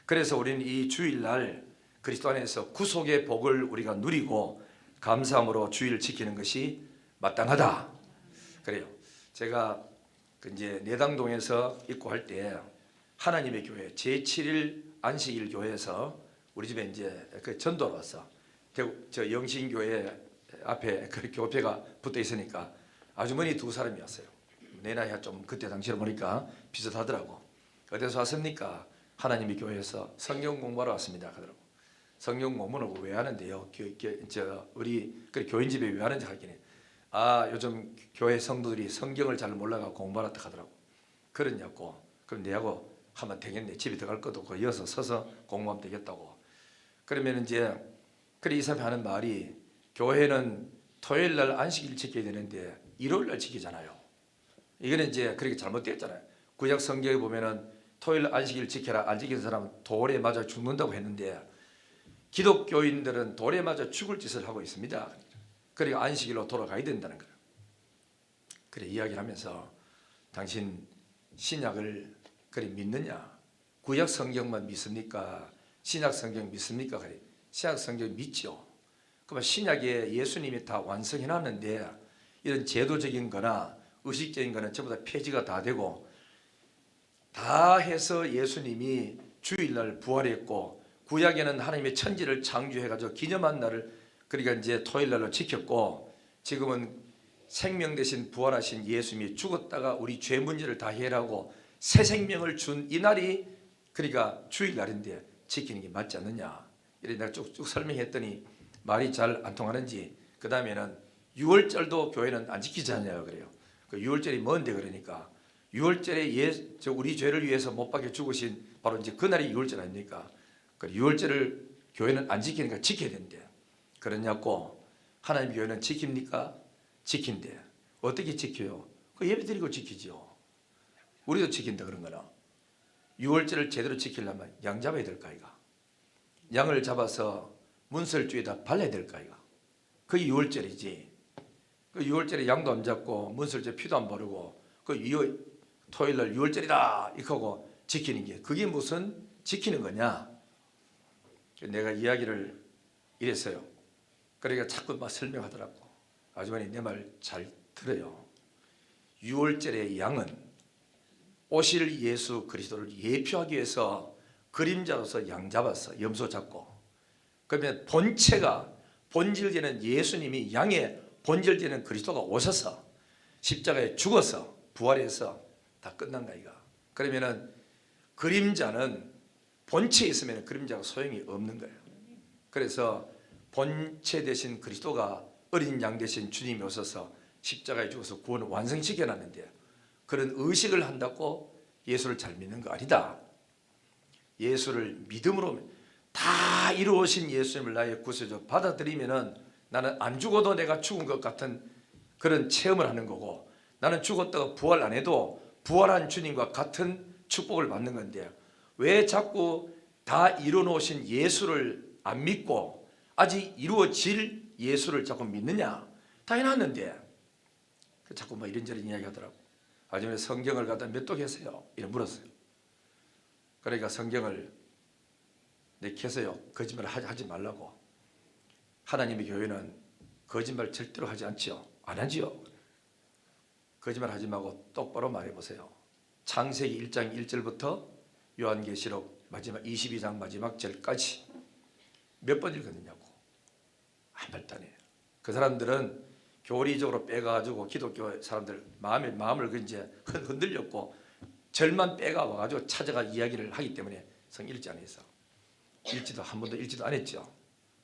그래서 우리는 이 주일날 그리스도 안에서 구속의 복을 우리가 누리고 감사함으로 주일을 지키는 것이 마땅하다. 그래요. 제가 이제 내당동에서 있고 할 때 하나님의 교회 제7일 안식일 교회에서 우리 집에 이제 그 전도를 왔어. 저 영신교회 앞에 그 교회가 붙어 있으니까 아주머니 두 사람이었어요. 내 나이가 좀 그때 당시로 보니까 비슷하더라고. 어디서 왔습니까? 하나님의 교회에서 성경 공부하러 왔습니다 하더라고. 성경 공부는 왜 하는데요? 우리 교인 집에 왜 하는지 하긴 해. 요즘 교회 성도들이 성경을 잘 몰라가 공부하라 하더라고. 그러냐고. 그럼 내하고 하면 되겠네. 집에 들어갈 것도 없고 이어서 서서 공부하면 되겠다고. 그러면 이제 이 사람이 하는 말이, 교회는 토요일 날 안식일 지켜야 되는데 일요일 날 지키잖아요. 이거는 이제 그렇게 잘못되었잖아요. 구약 성경에 보면은 토요일 안식일 지켜라, 안 지키는 사람은 돌에 맞아 죽는다고 했는데 기독교인들은 돌에 맞아 죽을 짓을 하고 있습니다. 그러니까 안식일로 돌아가야 된다는 거예요. 그래 이야기를 하면서 당신 신약을 그래 믿느냐? 구약 성경만 믿습니까? 신약 성경 믿습니까? 그래 신약 성경 믿죠. 그러면 신약에 예수님이 다 완성해 놨는데 이런 제도적인 거나 의식적인 거는 전부 다 폐지가 다 되고, 다 해서 예수님이 주일날 부활했고, 구약에는 하나님의 천지를 창조해가지고 기념한 날을 그러니까 이제 토요일날로 지켰고, 지금은 생명 대신 부활하신 예수님이 죽었다가 우리 죄 문제를 다 해결하고 새 생명을 준 이 날이 그러니까 주일날인데 지키는 게 맞지 않느냐. 이래 내가 쭉쭉 설명했더니 말이 잘 안 통하는지 그 다음에는 6월절도 교회는 안 지키잖아요. 그래요. 그 6월절이 뭔데 그러니까 6월절에 우리 죄를 위해서 못 박혀 죽으신 바로 이제 그날이 6월절 아닙니까? 그 6월절을 교회는 안 지키니까 지켜야 된대. 그러냐고 하나님 교회는 지킵니까? 지킨대. 어떻게 지켜요? 그 예배 드리고 지키죠. 우리도 지킨다 그런 거나. 6월절을 제대로 지키려면 양 잡아야 될까 이가. 양을 잡아서 문설주에다 발라야 될까 이가. 그게 6월절이지. 그 6월절에 양도 안 잡고 문설주에 피도 안 바르고 그 토요일날 6월절이다 이거고 지키는 게 그게 무슨 지키는 거냐. 내가 이야기를 이랬어요. 그러니까 자꾸 막 설명하더라고. 아주머니 내 말 잘 들어요. 6월절의 양은 오실 예수 그리스도를 예표하기 위해서 그림자로서 양 잡아서 염소 잡고 그러면 본체가 본질되는 예수님이 양의 본질되는 그리스도가 오셔서 십자가에 죽어서 부활해서 다 끝난 거 아이가. 그러면은 그림자는 본체에 있으면 그림자가 소용이 없는 거예요. 그래서 본체 대신 그리스도가 어린 양 대신 주님이 오셔서 십자가에 죽어서 구원을 완성시켜 놨는데 그런 의식을 한다고 예수를 잘 믿는 거 아니다. 예수를 믿음으로 다 이루어진 예수님을 나의 구세주 받아들이면은 나는 안 죽어도 내가 죽은 것 같은 그런 체험을 하는 거고 나는 죽었다가 부활 안 해도 부활한 주님과 같은 축복을 받는 건데 왜 자꾸 다 이루어놓으신 예수를 안 믿고 아직 이루어질 예수를 자꾸 믿느냐. 다 해놨는데 자꾸 뭐 이런저런 이야기 하더라고. 아침에 성경을 갖다 몇 독 했어요? 이렇게 물었어요. 그러니까 성경을 내켜서요 거짓말 하지 말라고. 하나님의 교회는 거짓말 절대로 하지 않지요. 안 하지요. 거짓말 하지 말고 똑바로 말해보세요. 창세기 1장 1절부터 요한계시록 마지막 22장 마지막 절까지 몇 번 읽었느냐고. 한 말도 안 해요. 그 사람들은 교리적으로 빼가지고 기독교 사람들 마음을 이제 흔들렸고 절만 빼가 와가지고 찾아가 이야기를 하기 때문에 성 읽지 안 했어. 읽지도 한 번도 읽지도 안 했죠.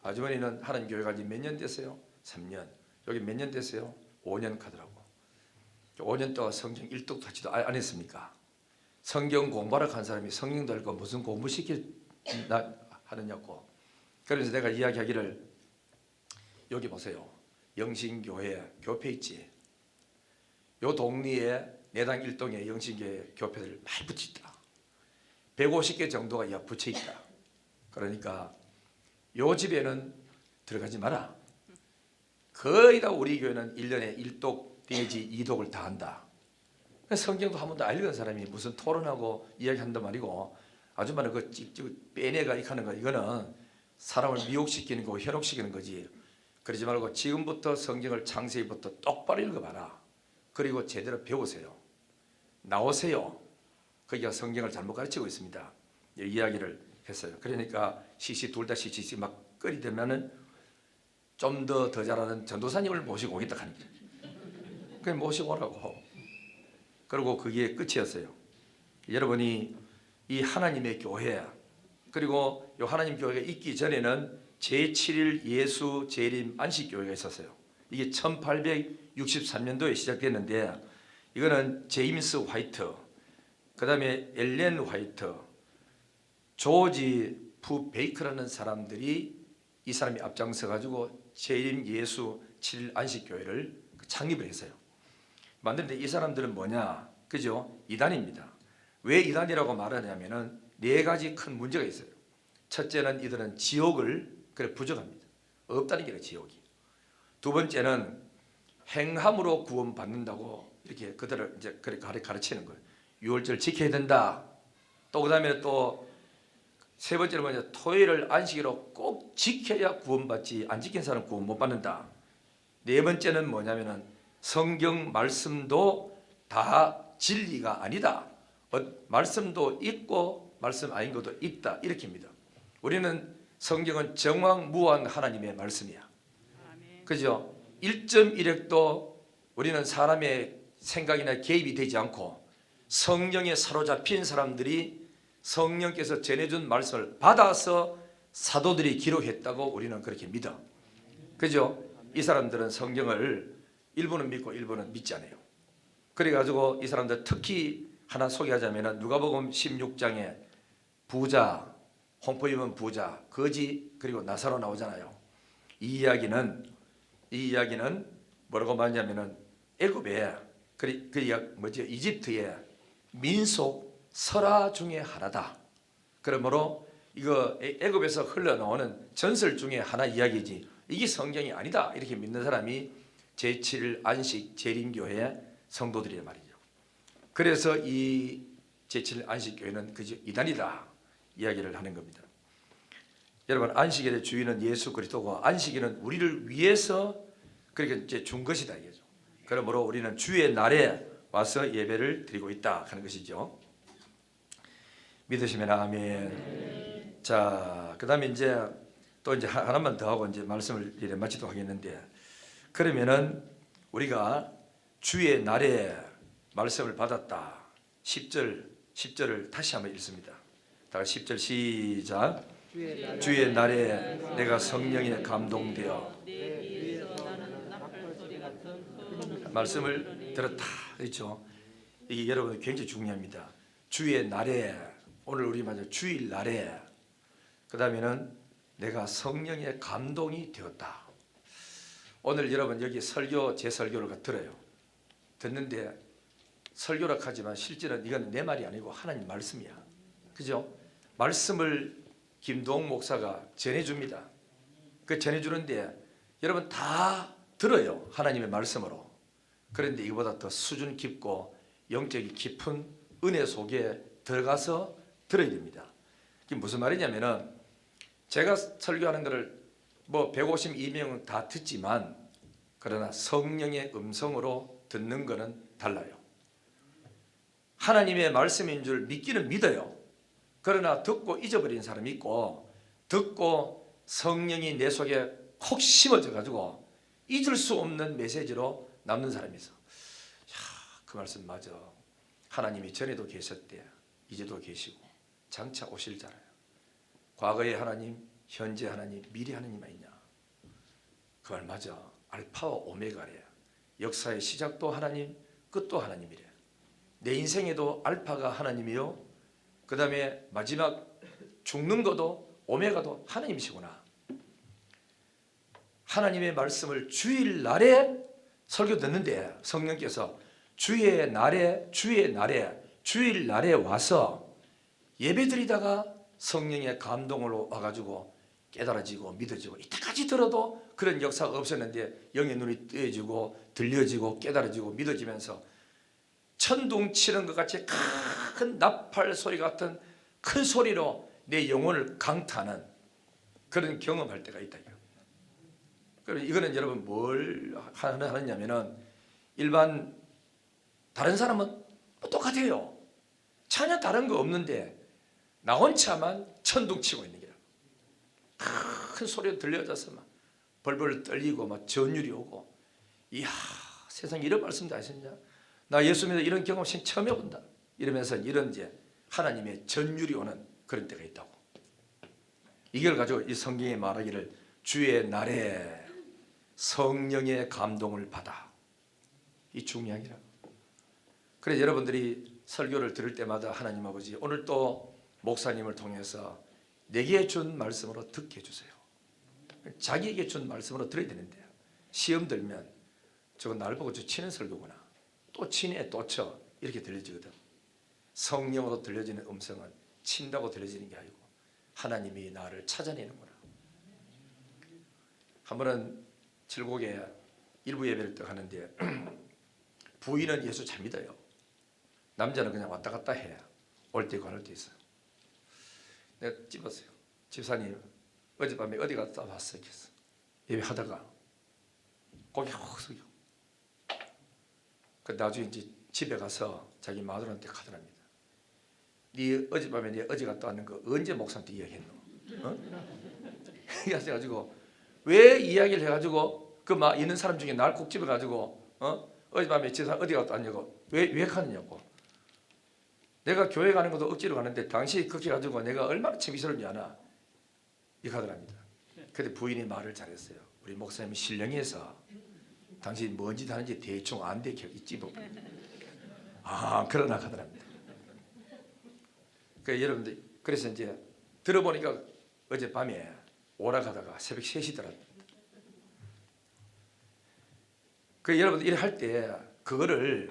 아주머니는 하나님 교회 가지 몇 년 됐어요? 3년. 여기 몇 년 됐어요? 5년 가더라고. 5년 동안 성경 1독 하지도 안 했습니까? 성경 공부하러 간 사람이 성경도 알고 무슨 공부시키나 하느냐고. 그래서 내가 이야기하기를 여기 보세요. 영신교회 교회 있지. 요 동리에 내당 1동에 영신교회 교회들 많이 붙여있다. 150개 정도가 붙여있다. 그러니까 요 집에는 들어가지 마라. 거의 다 우리 교회는 1년에 1독 내지 2독을 다 한다. 성경도 한 번도 안 읽은 사람이 무슨 토론하고 이야기한단 말이고 아줌마는 그 찍찍 빼내가 하는 거 이거는 사람을 미혹시키는 거고 현혹시키는 거지. 그러지 말고 지금부터 성경을 창세기부터 똑바로 읽어봐라. 그리고 제대로 배우세요. 나오세요. 거기가 성경을 잘못 가르치고 있습니다. 이야기를 했어요. 그러니까 둘 다 시시 막 끓이되면은 좀 더 잘하는 전도사님을 모시고 오겠다 하는 거예요. 그냥 모시고 오라고. 그리고 그게 끝이었어요. 여러분이 이 하나님의 교회 그리고 이 하나님 교회가 있기 전에는 제7일 예수 재림 안식교회가 있었어요. 이게 1863년도에 시작됐는데 이거는 제임스 화이트, 그 다음에 엘렌 화이트, 조지 푸 베이커라는 사람들이 이 사람이 앞장서 가지고 재림 예수 7일 안식교회를 창립을 했어요. 만드는데 이 사람들은 뭐냐? 그죠? 이단입니다. 왜 이단이라고 말하냐면은 네 가지 큰 문제가 있어요. 첫째는 이들은 지옥을 그래 부정합니다. 없다는 게 지옥이. 두 번째는 행함으로 구원받는다고 이렇게 그들을 이제 그렇게 가르치는 거예요. 6월절 지켜야 된다. 또 그다음에 또 세 번째는 뭐냐? 토요일을 안식일로 꼭 지켜야 구원받지 안 지킨 사람은 구원 못 받는다. 네 번째는 뭐냐면은 성경 말씀도 다 진리가 아니다. 말씀도 있고 말씀 아닌 것도 있다. 이렇게입니다. 우리는 성경은 정황무한 하나님의 말씀이야. 그죠? 1.1핵도 우리는 사람의 생각이나 개입이 되지 않고 성경에 사로잡힌 사람들이 성령께서 전해준 말씀을 받아서 사도들이 기록했다고 우리는 그렇게 믿어. 그죠? 이 사람들은 성경을 일부는 믿고 일부는 믿지 않아요. 그래가지고 이 사람들 특히 하나 소개하자면 누가복음 16장에 부자, 홍포 입은 부자, 거지 그리고 나사로 나오잖아요. 이 이야기는 뭐라고 말하냐면은 애굽에 이집트의 민속 설화 중에 하나다. 그러므로 이거 애굽에서 흘러나오는 전설 중에 하나 이야기지 이게 성경이 아니다 이렇게 믿는 사람이 제7일 안식 재림교회 성도들이란 말이죠. 그래서 이 제7일 안식교회는 그저 이단이다 이야기를 하는 겁니다. 여러분 안식일의 주인은 예수 그리스도고 안식일은 우리를 위해서 그렇게 이제 준 것이다 이거죠. 그러므로 우리는 주의 날에 와서 예배를 드리고 있다 하는 것이죠. 믿으시면 아멘. 자, 그다음에 이제 또 이제 하나만 더 하고 이제 말씀을 이래 마치도록 하겠는데, 그러면은 우리가 주의 날에 말씀을 받았다. 10절을 다시 한번 읽습니다. 다 같이 10절 시작. 주의 날에 내가 성령에 감동되어 말씀을 들었다. 그렇죠? 이게 여러분 굉장히 중요합니다. 주의 날에, 오늘 우리 맞아 주일 날에, 그 다음에는 내가 성령의 감동이 되었다. 오늘 여러분 여기 설교 제 설교를 들어요. 듣는데 설교라 하지만 실제는 이건 내 말이 아니고 하나님 말씀이야. 그죠? 말씀을 김동욱 목사가 전해줍니다. 그 전해주는데 여러분 다 들어요. 하나님의 말씀으로. 그런데 이거보다 더 수준 깊고 영적이 깊은 은혜 속에 들어가서 들어야 됩니다. 이게 무슨 말이냐면은 제가 설교하는 것을 뭐 152명 다 듣지만 그러나 성령의 음성으로 듣는 것은 달라요. 하나님의 말씀인 줄 믿기는 믿어요. 그러나 듣고 잊어버린 사람이 있고 듣고 성령이 내 속에 콕 심어져 가지고 잊을 수 없는 메시지로 남는 사람이 있어. 그 말씀 맞아. 하나님이 전에도 계셨대. 이제도 계시고 장차 오실 자라요. 과거의 하나님, 현재 하나님, 미래 하나님만 있냐. 그 말 맞아. 알파와 오메가래. 역사의 시작도 하나님, 끝도 하나님이래. 내 인생에도 알파가 하나님이요, 그 다음에 마지막 죽는 것도 오메가도 하나님이시구나. 하나님의 말씀을 주일 날에 설교 듣는데 성령께서 주일 날에 주일 날에 와서 예배드리다가 성령의 감동으로 와가지고 깨달아지고 믿어지고, 이때까지 들어도 그런 역사가 없었는데 영의 눈이 뜨여지고 들려지고 깨달아지고 믿어지면서 천둥 치는 것 같이 큰 나팔 소리 같은 큰 소리로 내 영혼을 강타하는 그런 경험할 때가 있다. 그리고 이거는 여러분 뭘 하느냐면은 일반 다른 사람은 똑같아요. 전혀 다른 거 없는데 나 혼자만 천둥 치고 있는 거야. 큰 소리가 들려져서 막 벌벌 떨리고 막 전율이 오고, 이야 세상에 이런 말씀도 하셨냐, 나 예수 믿어 이런 경험 처음 해본다 이러면서 이런 이제 하나님의 전율이 오는 그런 때가 있다고. 이걸 가지고 이 성경에 말하기를 주의 날에 성령의 감동을 받아, 이 중요하기라고. 그래서 여러분들이 설교를 들을 때마다 하나님 아버지 오늘 또 목사님을 통해서 내게 준 말씀으로 듣게 해주세요. 자기에게 준 말씀으로 들어야 되는데 시험 들면 저건 날 보고 저 치는 설교구나, 또 치네 또 쳐, 이렇게 들려지거든. 성령으로 들려지는 음성은 친다고 들려지는 게 아니고 하나님이 나를 찾아내는구나. 한 번은 칠곡에 일부 예배를 또 하는데 부인은 예수 잘 믿어요. 남자는 그냥 왔다 갔다 해. 올 때 있고 안 올 때 있어요. 내가 찝었어요. 집사님 어젯밤에 어디 갔다 왔어요? 예배하다가 고개 훅 숙여. 그 나중에 이제 집에 가서 자기 마누라한테 가더랍니다. 네 어젯밤에 네 어제 갔다 왔는 거 언제 목사한테 이야기했노? 그래가지고 왜 이야기를 해가지고 그 막 있는 사람 중에 날 꼭 집어가지고 어젯밤에 집사 어디 갔다 왔냐고 왜 가느냐고. 내가 교회 가는 것도 억지로 가는데 당신이 그렇게 가지고 내가 얼마나 창피스러운지 아나? 이렇게 하더랍니다. 근데 부인이 말을 잘했어요. 우리 목사님이 신령해서 당신이 뭔 짓 하는지 대충 안 되게 있지 뭐. 아, 그러나 하더랍니다. 여러분들, 그래서 이제 들어보니까 어젯밤에 오락하다가 새벽 3시더랍니다. 여러분들 이래 할 때 그거를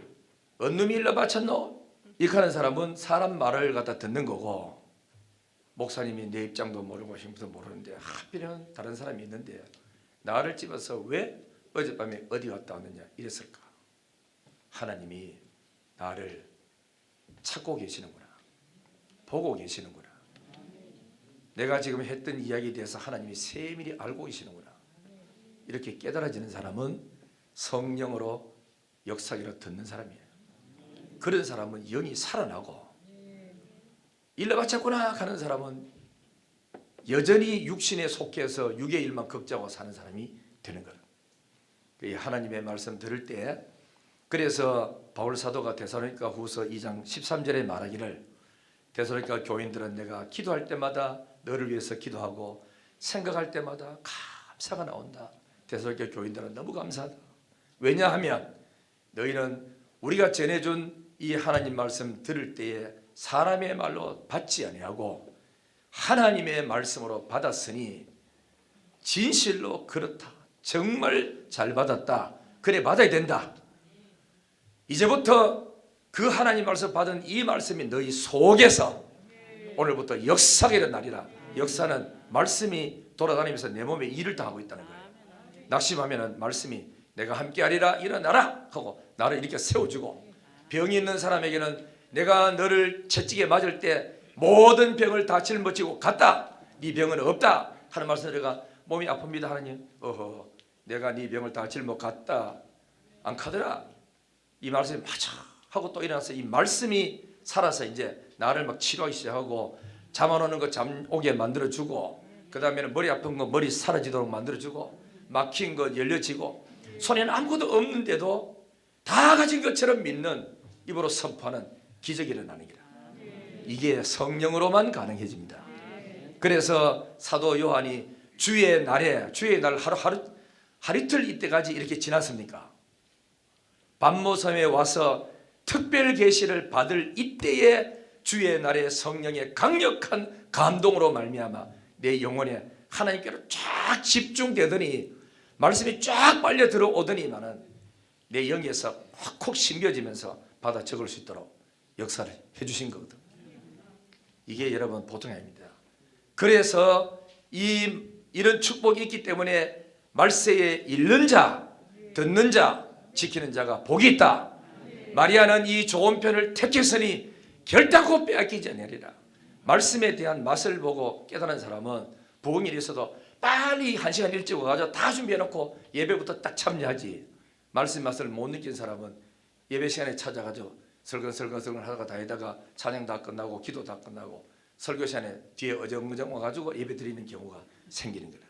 어느 놈이 일러 바쳤노? 이렇게 하는 사람은 사람 말을 갖다 듣는 거고, 목사님이 내 입장도 모르고 힘도 모르는데 하필이면 다른 사람이 있는데 나를 집어서 왜 어젯밤에 어디 갔다 왔느냐 이랬을까? 하나님이 나를 찾고 계시는구나, 보고 계시는구나. 내가 지금 했던 이야기에 대해서 하나님이 세밀히 알고 계시는구나. 이렇게 깨달아지는 사람은 성령으로 역사기로 듣는 사람이에요. 그런 사람은 영이 살아나고, 일러 바쳤구나 하는 사람은 여전히 육신에 속해서 육의 일만 걱정하고 사는 사람이 되는 거예요. 하나님의 말씀 들을 때, 그래서 바울 사도가 데살로니가 후서 2장 13절에 말하기를, 데살로니가 교인들은 내가 기도할 때마다 너를 위해서 기도하고 생각할 때마다 감사가 나온다. 데살로니가 교인들은 너무 감사하다. 왜냐하면 너희는 우리가 전해준 이 하나님 말씀 들을 때에 사람의 말로 받지 아니하고 하나님의 말씀으로 받았으니 진실로 그렇다. 정말 잘 받았다. 그래 받아야 된다. 이제부터 그 하나님 말씀 받은 이 말씀이 너희 속에서 오늘부터 역사가 일어나리라. 역사는 말씀이 돌아다니면서 내 몸에 일을 다 하고 있다는 거예요. 낙심하면 말씀이 내가 함께하리라 일어나라 하고 나를 이렇게 세워주고, 병이 있는 사람에게는 내가 너를 채찍에 맞을 때 모든 병을 다 짊어지고 갔다. 네 병은 없다 하는 말씀을 내가 몸이 아픕니다 하나님. 어허, 내가 네 병을 다 짊어 갔다 안 가더라. 이 말씀이 맞아 하고 또 일어나서 이 말씀이 살아서 이제 나를 막 치료하기 시작하고, 잠 안 오는 거 잠 오게 만들어주고, 그 다음에는 머리 아픈 거 머리 사라지도록 만들어주고, 막힌 거 열려지고, 손에는 아무것도 없는데도 다 가진 것처럼 믿는 입으로 선포하는 기적이 일어나는 거다. 이게 성령으로만 가능해집니다. 그래서 사도 요한이 주의 날 하루 이틀 이때까지 이렇게 지났습니까? 반모섬에 와서 특별 계시를 받을 이때에 주의 날에 성령의 강력한 감동으로 말미암아 내 영혼에 하나님께로 쫙 집중되더니 말씀이 쫙 빨려 들어오더니만은 내 영에서 콕콕 심겨지면서 받아 적을 수 있도록 역사를 해주신 거거든. 이게 여러분 보통이 아닙니다. 그래서 이런 축복이 있기 때문에 말세에 읽는 자, 듣는 자, 지키는 자가 복이 있다. 마리아는 이 좋은 편을 택했으니 결단코 빼앗기지 아니하리라. 말씀에 대한 맛을 보고 깨달은 사람은 부흥일이 있어도 빨리 1시간 일찍 와가지고 다 준비해놓고 예배부터 딱 참여하지. 말씀 맛을 못 느낀 사람은 예배 시간에 찾아가지고 설거설거설거 하다가 다니다가 찬양 다 끝나고 기도 다 끝나고 설교 시간에 뒤에 어정어정 와가지고 예배 드리는 경우가 생기는 거예요.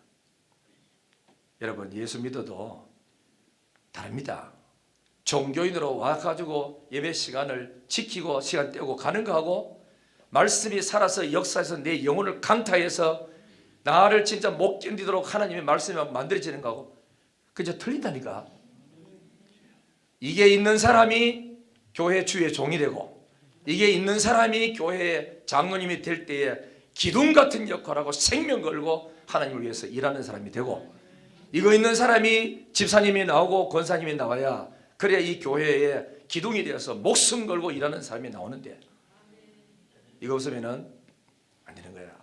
여러분, 예수 믿어도 다릅니다. 종교인으로 와가지고 예배 시간을 지키고 시간 떼고 가는 거하고, 말씀이 살아서 역사에서 내 영혼을 강타해서 나를 진짜 못 견디도록 하나님의 말씀이 만들어지는 거하고 그저 틀린다니까. 이게 있는 사람이 교회 주의 종이 되고, 이게 있는 사람이 교회의 장로님이 될 때에 기둥 같은 역할하고 생명 걸고 하나님을 위해서 일하는 사람이 되고, 이거 있는 사람이 집사님이 나오고 권사님이 나와야 그래야 이 교회의 기둥이 되어서 목숨 걸고 일하는 사람이 나오는데, 이거 없으면 안 되는 거야.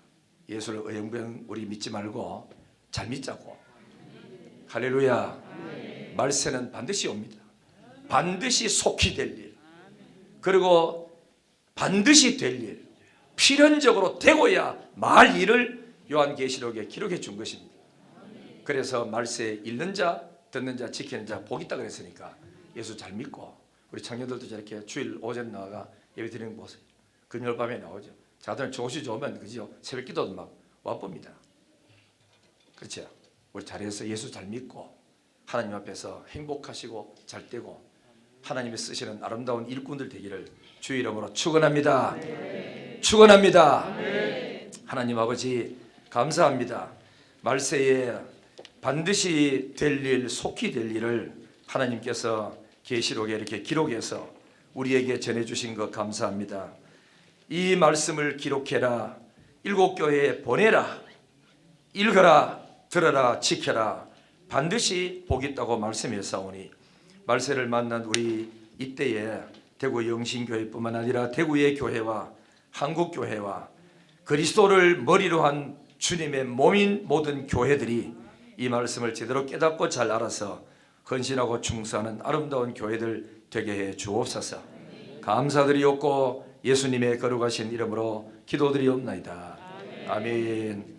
예수를 어영부영 우리 믿지 말고 잘 믿자고. 할렐루야. 말세는 반드시 옵니다. 반드시 속히 될 일, 그리고 반드시 될 일, 필연적으로 되고야 말 일을 요한계시록에 기록해 준 것입니다. 그래서 말세에 읽는 자, 듣는 자, 지키는 자 복이 있다 그랬으니까 예수 잘 믿고, 우리 청년들도 저렇게 주일 오전 나와가 예배 드리는 거 보세요. 금요일 밤에 나오죠. 자들 조시 좋으면 그죠? 새벽 기도도 막 와봅니다. 그렇죠? 우리 잘해서 예수 잘 믿고 하나님 앞에서 행복하시고 잘 되고 하나님이 쓰시는 아름다운 일꾼들 되기를 주의 이름으로 축원합니다. 축원합니다. 하나님 아버지 감사합니다. 말세에 반드시 될 일, 속히 될 일을 하나님께서 계시록에 이렇게 기록해서 우리에게 전해주신 것 감사합니다. 이 말씀을 기록해라, 일곱 교회에 보내라, 읽어라, 들어라, 지켜라, 반드시 복 있다고 말씀했사오니 말세를 만난 우리 이때에 대구 영신교회뿐만 아니라 대구의 교회와 한국교회와 그리스도를 머리로 한 주님의 몸인 모든 교회들이 이 말씀을 제대로 깨닫고 잘 알아서 헌신하고 충성하는 아름다운 교회들 되게 해 주옵소서. 감사드리옵고 예수님의 거룩하신 이름으로 기도드리옵나이다. 아멘.